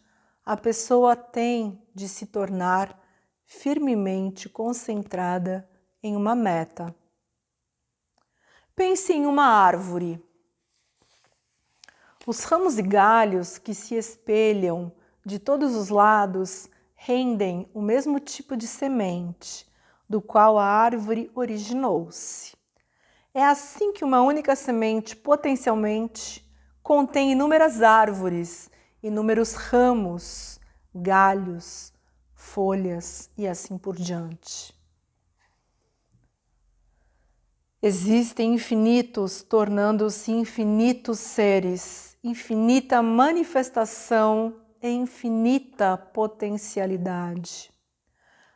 a pessoa tem de se tornar firmemente concentrada em uma meta. Pense em uma árvore. Os ramos e galhos que se espelham de todos os lados rendem o mesmo tipo de semente, do qual a árvore originou-se. É assim que uma única semente potencialmente contém inúmeras árvores, inúmeros ramos, galhos, folhas e assim por diante. Existem infinitos, tornando-se infinitos seres, infinita manifestação e infinita potencialidade.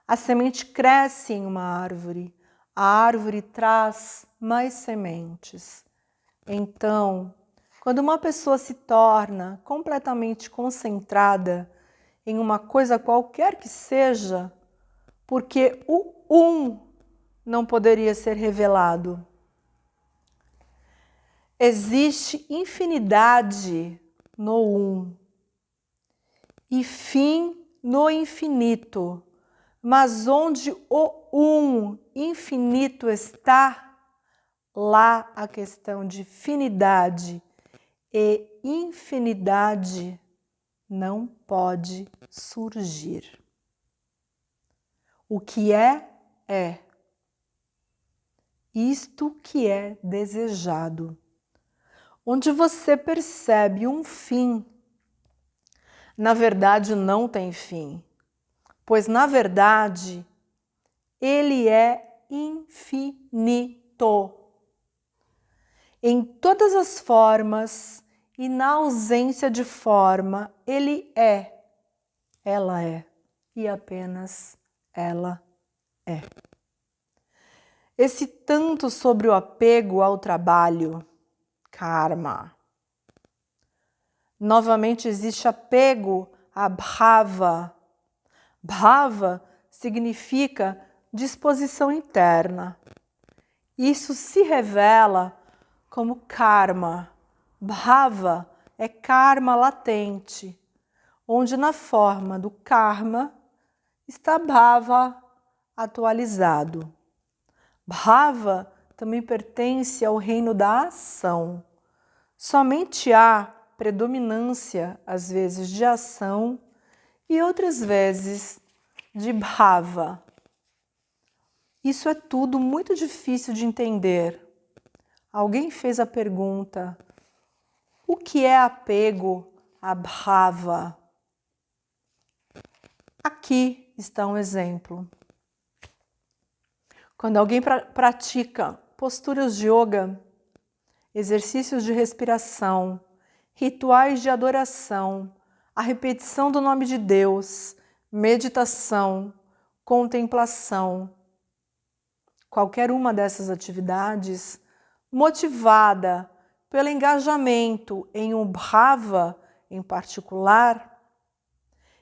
A semente cresce em uma árvore, a árvore traz mais sementes. Então, quando uma pessoa se torna completamente concentrada em uma coisa qualquer que seja, porque o não poderia ser revelado. Existe infinidade no e fim no infinito, mas onde o infinito está, lá a questão de finidade e infinidade não pode surgir. O que é, é. Isto que é desejado. Onde você percebe um fim, na verdade não tem fim, pois na verdade ele é infinito. Em todas as formas e na ausência de forma, ele é, ela é, e apenas ela é. Esse tanto sobre o apego ao trabalho, karma. Novamente existe apego a bhava. Bhava significa disposição interna. Isso se revela como karma. Bhava é karma latente, onde na forma do karma está bhava atualizado. Bhava também pertence ao reino da ação. Somente há predominância, às vezes, de ação e outras vezes de bhava. Isso é tudo muito difícil de entender. Alguém fez a pergunta: o que é apego a bhava? Aqui está um exemplo. Quando alguém pratica posturas de yoga, exercícios de respiração, rituais de adoração, a repetição do nome de Deus, meditação, contemplação, qualquer uma dessas atividades, motivada pelo engajamento em um bhava em particular,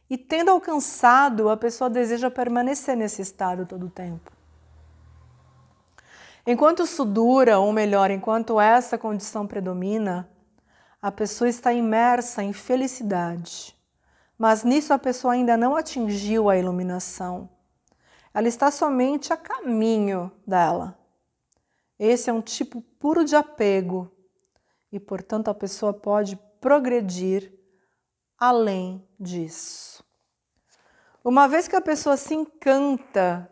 e tendo alcançado, a pessoa deseja permanecer nesse estado todo o tempo. Enquanto isso dura, ou melhor, enquanto essa condição predomina, a pessoa está imersa em felicidade. Mas nisso a pessoa ainda não atingiu a iluminação. Ela está somente a caminho dela. Esse é um tipo puro de apego e, portanto, a pessoa pode progredir além disso. Uma vez que a pessoa se encanta,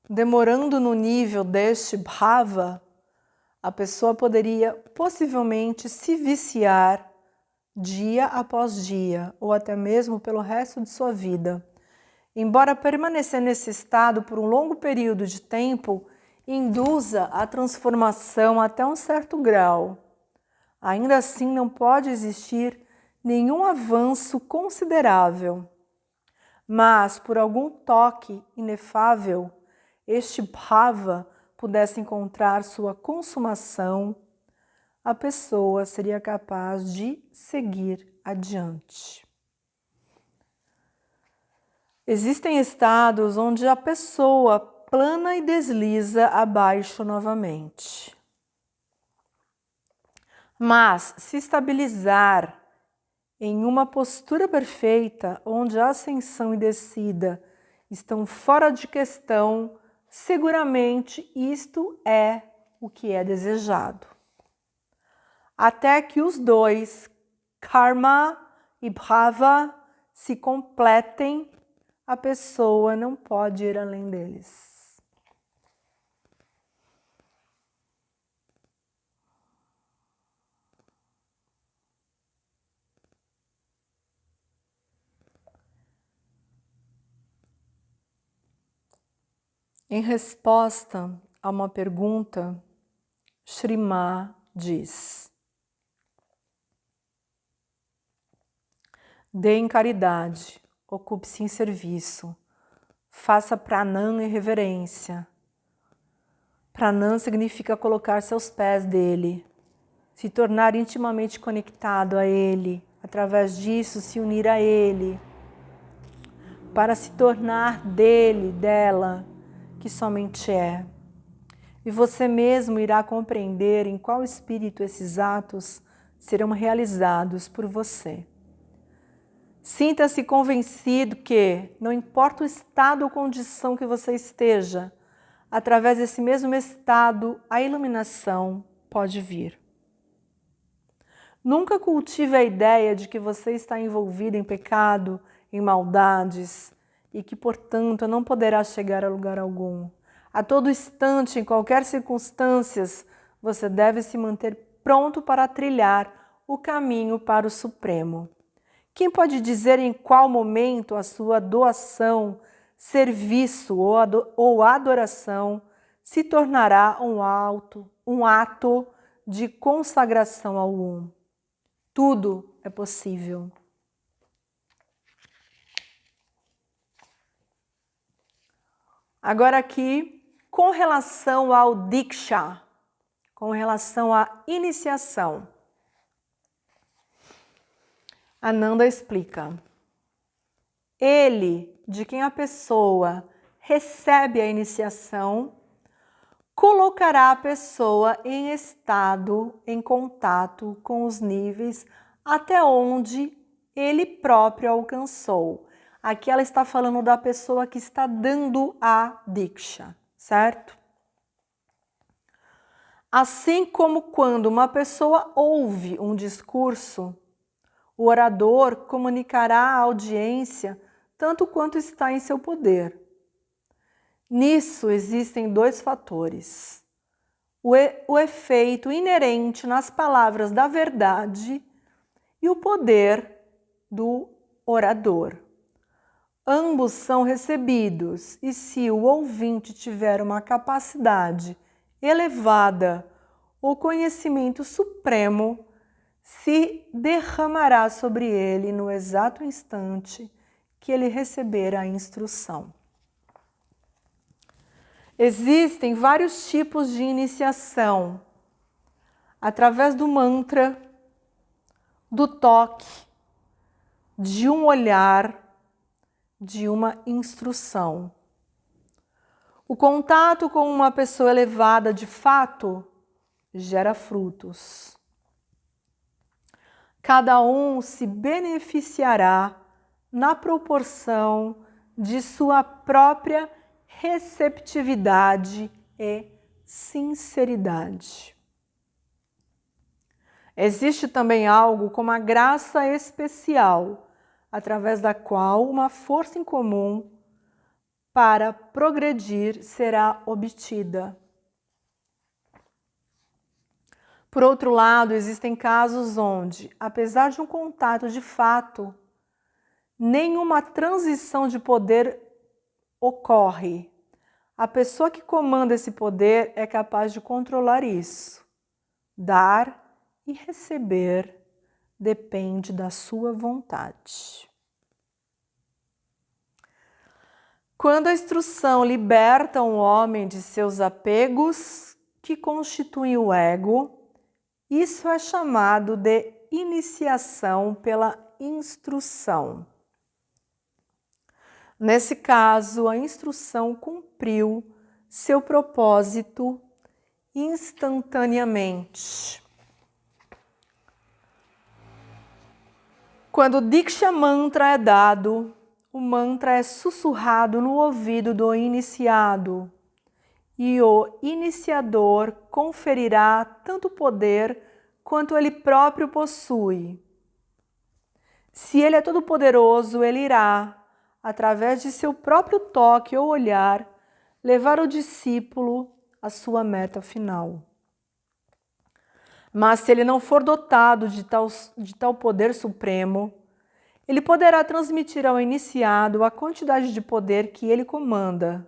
demorando no nível deste bhava, a pessoa poderia possivelmente se viciar dia após dia, ou até mesmo pelo resto de sua vida. Embora permanecer nesse estado por um longo período de tempo induza a transformação até um certo grau, ainda assim não pode existir nenhum avanço considerável. Mas, por algum toque inefável, este bhava pudesse encontrar sua consumação, a pessoa seria capaz de seguir adiante. Existem estados onde a pessoa plana e desliza abaixo novamente. Mas, se estabilizar em uma postura perfeita, onde a ascensão e descida estão fora de questão, seguramente isto é o que é desejado. Até que os dois, karma e bhava, se completem, a pessoa não pode ir além deles. Em resposta a uma pergunta, Shri Ma diz: dê em caridade, ocupe-se em serviço, faça pranam e reverência. Pranam significa colocar-se aos pés dele, se tornar intimamente conectado a ele, através disso se unir a ele, para se tornar dele, dela, que somente é. E você mesmo irá compreender em qual espírito esses atos serão realizados por você. Sinta-se convencido que, não importa o estado ou condição que você esteja, através desse mesmo estado, a iluminação pode vir. Nunca cultive a ideia de que você está envolvido em pecado, em maldades, e que, portanto, não poderá chegar a lugar algum. A todo instante, em qualquer circunstância, você deve se manter pronto para trilhar o caminho para o Supremo. Quem pode dizer em qual momento a sua doação, serviço ou adoração se tornará um ato de consagração ao Um? Tudo é possível. Agora aqui, com relação ao Diksha, com relação à iniciação, Ananda explica: ele, de quem a pessoa recebe a iniciação, colocará a pessoa em estado, em contato com os níveis até onde ele próprio alcançou. Aqui ela está falando da pessoa que está dando a Diksha, certo? Assim como quando uma pessoa ouve um discurso, o orador comunicará à audiência tanto quanto está em seu poder. Nisso existem dois fatores: o efeito inerente nas palavras da verdade e o poder do orador. Ambos são recebidos e, se o ouvinte tiver uma capacidade elevada, o conhecimento supremo se derramará sobre ele no exato instante que ele receber a instrução. Existem vários tipos de iniciação, através do mantra, do toque, de um olhar, de uma instrução. O contato com uma pessoa elevada de fato gera frutos. Cada um se beneficiará na proporção de sua própria receptividade e sinceridade. Existe também algo como a graça especial, através da qual uma força em comum para progredir será obtida. Por outro lado, existem casos onde, apesar de um contato de fato, nenhuma transição de poder ocorre. A pessoa que comanda esse poder é capaz de controlar isso. Dar e receber depende da sua vontade. Quando a instrução liberta um homem de seus apegos, que constituem o ego, isso é chamado de iniciação pela instrução. Nesse caso, a instrução cumpriu seu propósito instantaneamente. Quando o Diksha Mantra é dado, o mantra é sussurrado no ouvido do iniciado e o iniciador conferirá tanto poder quanto ele próprio possui. Se ele é todo-poderoso, ele irá, através de seu próprio toque ou olhar, levar o discípulo à sua meta final. Mas se ele não for dotado de tal poder supremo, ele poderá transmitir ao iniciado a quantidade de poder que ele comanda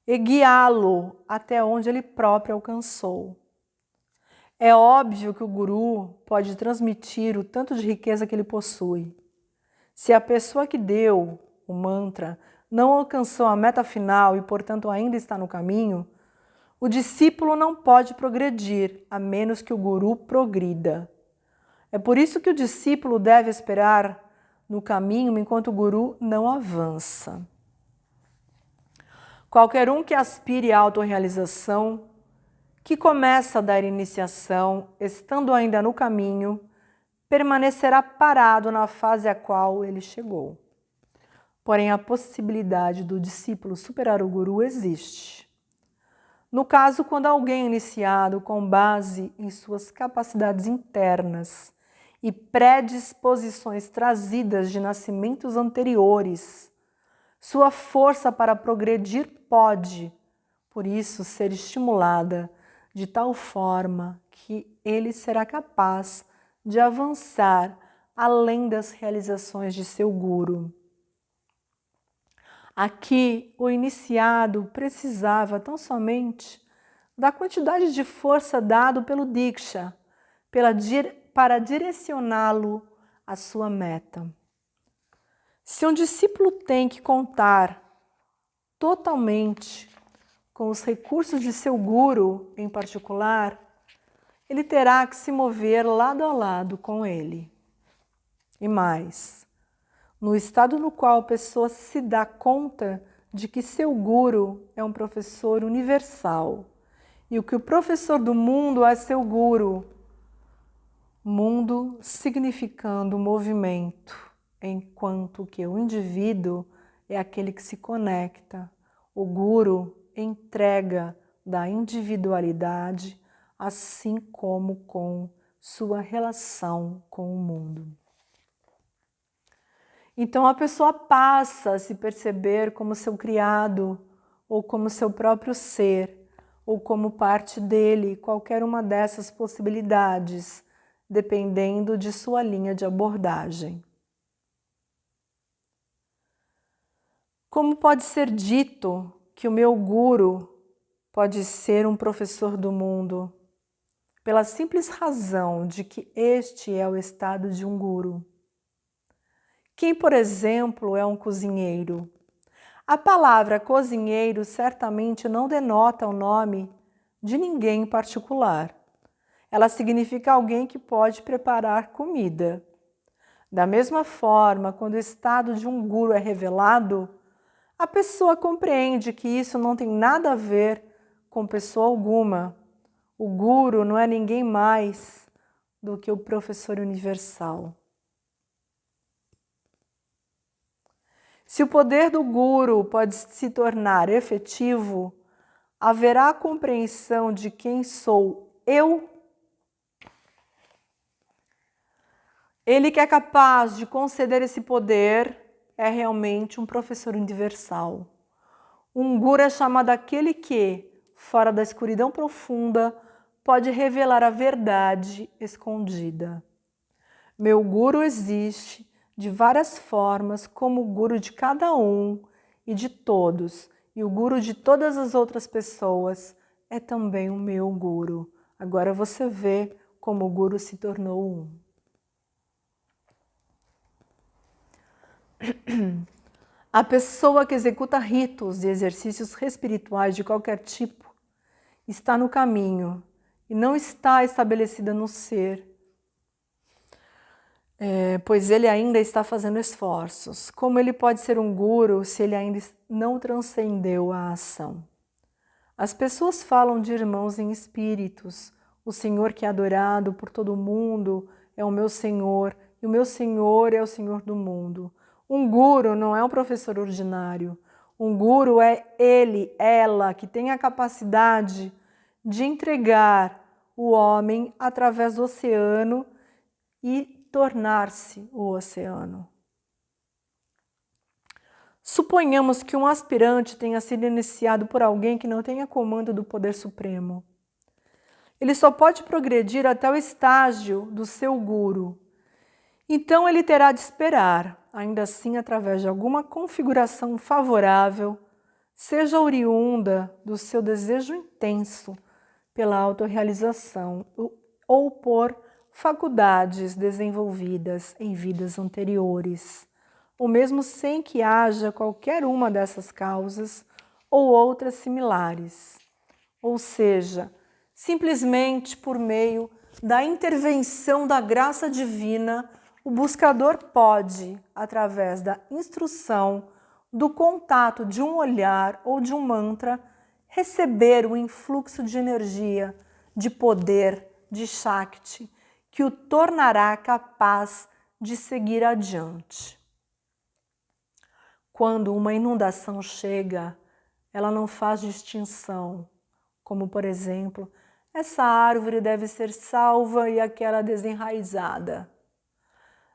e guiá-lo até onde ele próprio alcançou. É óbvio que o guru pode transmitir o tanto de riqueza que ele possui. Se a pessoa que deu o mantra não alcançou a meta final e, portanto, ainda está no caminho, o discípulo não pode progredir, a menos que o guru progrida. É por isso que o discípulo deve esperar no caminho enquanto o guru não avança. Qualquer um que aspire à autorrealização, que começa a dar iniciação, estando ainda no caminho, permanecerá parado na fase a qual ele chegou. Porém, a possibilidade do discípulo superar o guru existe. No caso, quando alguém é iniciado com base em suas capacidades internas e predisposições trazidas de nascimentos anteriores, sua força para progredir pode, por isso, ser estimulada de tal forma que ele será capaz de avançar além das realizações de seu guru. Aqui, o iniciado precisava tão somente da quantidade de força dado pelo Diksha para direcioná-lo à sua meta. Se um discípulo tem que contar totalmente com os recursos de seu guru em particular, ele terá que se mover lado a lado com ele. E mais, no estado no qual a pessoa se dá conta de que seu guru é um professor universal e o que o professor do mundo é seu guru, mundo significando movimento, enquanto que o indivíduo é aquele que se conecta. O guru entrega da individualidade, assim como com sua relação com o mundo. Então a pessoa passa a se perceber como seu criado, ou como seu próprio ser, ou como parte dele, qualquer uma dessas possibilidades, dependendo de sua linha de abordagem. Como pode ser dito que o meu guru pode ser um professor do mundo? Pela simples razão de que este é o estado de um guru. Quem, por exemplo, é um cozinheiro? A palavra cozinheiro certamente não denota o nome de ninguém em particular. Ela significa alguém que pode preparar comida. Da mesma forma, quando o estado de um guru é revelado, a pessoa compreende que isso não tem nada a ver com pessoa alguma. O guru não é ninguém mais do que o professor universal. Se o poder do guru pode se tornar efetivo, haverá a compreensão de quem sou eu? Ele que é capaz de conceder esse poder é realmente um professor universal. Um guru é chamado aquele que, fora da escuridão profunda, pode revelar a verdade escondida. Meu guru existe de várias formas como o guru de cada um e de todos, e o guru de todas as outras pessoas é também o meu guru. Agora você vê como o guru se tornou um. A pessoa que executa ritos e exercícios espirituais de qualquer tipo está no caminho e não está estabelecida no ser, pois ele ainda está fazendo esforços. Como ele pode ser um guru se ele ainda não transcendeu a ação? As pessoas falam de irmãos em espíritos. O Senhor que é adorado por todo mundo é o meu Senhor, e o meu Senhor é o Senhor do mundo. Um guru não é um professor ordinário. Um guru é ele, ela, que tem a capacidade de entregar o homem através do oceano e tornar-se o oceano. Suponhamos que um aspirante tenha sido iniciado por alguém que não tenha comando do poder supremo. Ele só pode progredir até o estágio do seu guru. Então ele terá de esperar, ainda assim através de alguma configuração favorável, seja oriunda do seu desejo intenso pela autorrealização ou por faculdades desenvolvidas em vidas anteriores, ou mesmo sem que haja qualquer uma dessas causas ou outras similares. Ou seja, simplesmente por meio da intervenção da graça divina, o buscador pode, através da instrução, do contato de um olhar ou de um mantra, receber o influxo de energia, de poder, de Shakti, que o tornará capaz de seguir adiante. Quando uma inundação chega, ela não faz distinção, como por exemplo, essa árvore deve ser salva e aquela desenraizada,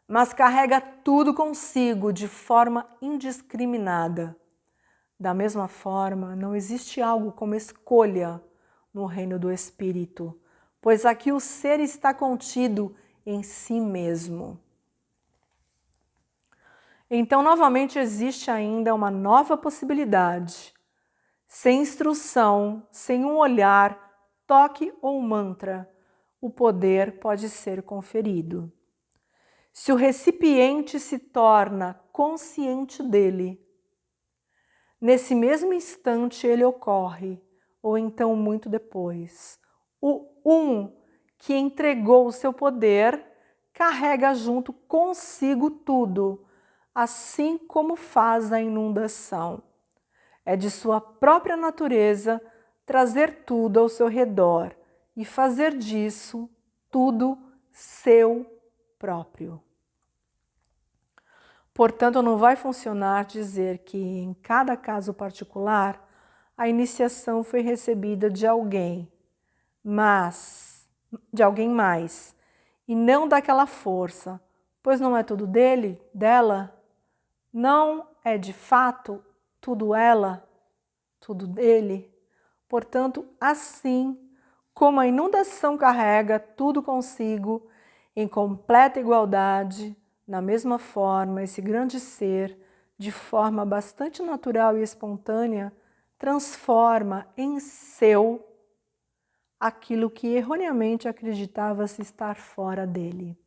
mas carrega tudo consigo de forma indiscriminada. Da mesma forma, não existe algo como escolha no reino do Espírito, pois aqui o ser está contido em si mesmo. Então, novamente, existe ainda uma nova possibilidade. Sem instrução, sem um olhar, toque ou mantra, o poder pode ser conferido. Se o recipiente se torna consciente dele, nesse mesmo instante ele ocorre, ou então muito depois. O que entregou o seu poder carrega junto consigo tudo, assim como faz a inundação. É de sua própria natureza trazer tudo ao seu redor e fazer disso tudo seu próprio. Portanto, não vai funcionar dizer que em cada caso particular a iniciação foi recebida de alguém, de alguém mais, e não daquela força, pois não é tudo dele, dela, não é de fato tudo ela, tudo dele. Portanto, assim como a inundação carrega tudo consigo em completa igualdade, na mesma forma, esse grande ser, de forma bastante natural e espontânea, transforma em seu aquilo que erroneamente acreditava-se estar fora dele.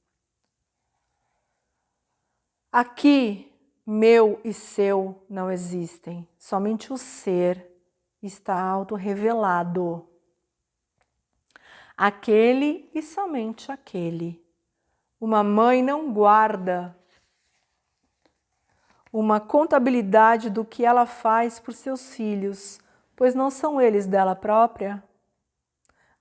Aqui, meu e seu não existem, somente o ser está autorrevelado. Aquele e somente aquele. Uma mãe não guarda uma contabilidade do que ela faz por seus filhos, pois não são eles dela própria.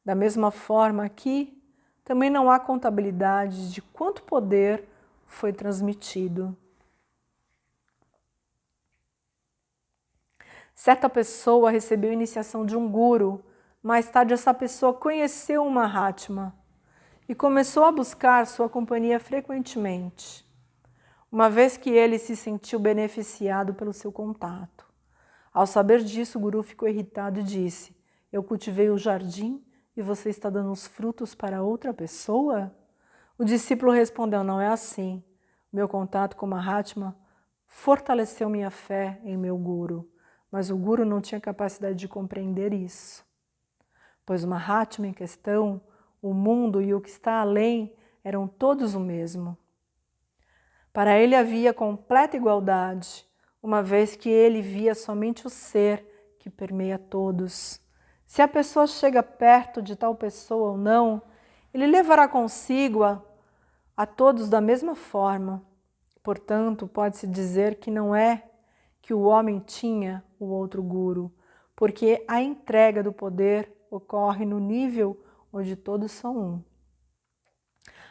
Da mesma forma aqui, também não há contabilidade de quanto poder foi transmitido. Certa pessoa recebeu a iniciação de um guru. Mais tarde, essa pessoa conheceu o Mahatma e começou a buscar sua companhia frequentemente, uma vez que ele se sentiu beneficiado pelo seu contato. Ao saber disso, o guru ficou irritado e disse: eu cultivei o jardim e você está dando os frutos para outra pessoa? O discípulo respondeu: não é assim. Meu contato com Mahatma fortaleceu minha fé em meu guru, mas o guru não tinha capacidade de compreender isso, pois o Mahatma em questão, o mundo e o que está além eram todos o mesmo. Para ele havia completa igualdade, uma vez que ele via somente o ser que permeia todos. Se a pessoa chega perto de tal pessoa ou não, ele levará consigo a todos da mesma forma. Portanto, pode-se dizer que não é que o homem tinha o outro guru, porque a entrega do poder ocorre no nível onde todos são um.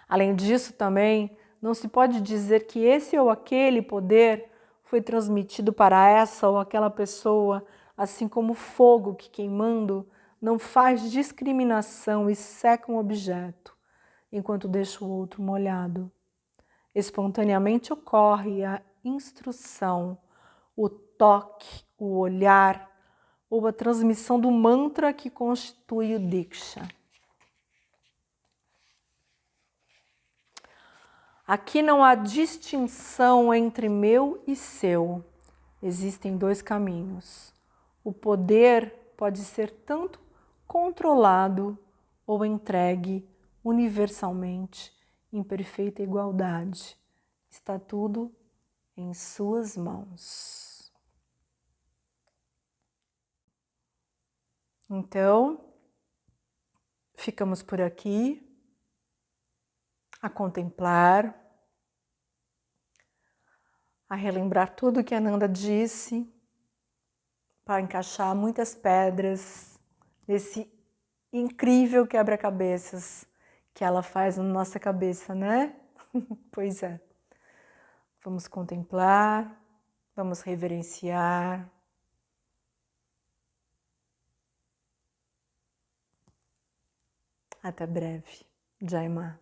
Além disso, também, não se pode dizer que esse ou aquele poder foi transmitido para essa ou aquela pessoa, assim como o fogo que, queimando, não faz discriminação e seca um objeto, enquanto deixa o outro molhado. Espontaneamente ocorre a instrução, o toque, o olhar ou a transmissão do mantra que constitui o Diksha. Aqui não há distinção entre meu e seu. Existem dois caminhos. O poder pode ser tanto controlado ou entregue universalmente em perfeita igualdade. Está tudo em suas mãos. Então, ficamos por aqui a contemplar, a relembrar tudo que a Ananda disse, para encaixar muitas pedras nesse incrível quebra-cabeças que ela faz na nossa cabeça, né? Pois é. Vamos contemplar, vamos reverenciar. Até breve. Jai Ma.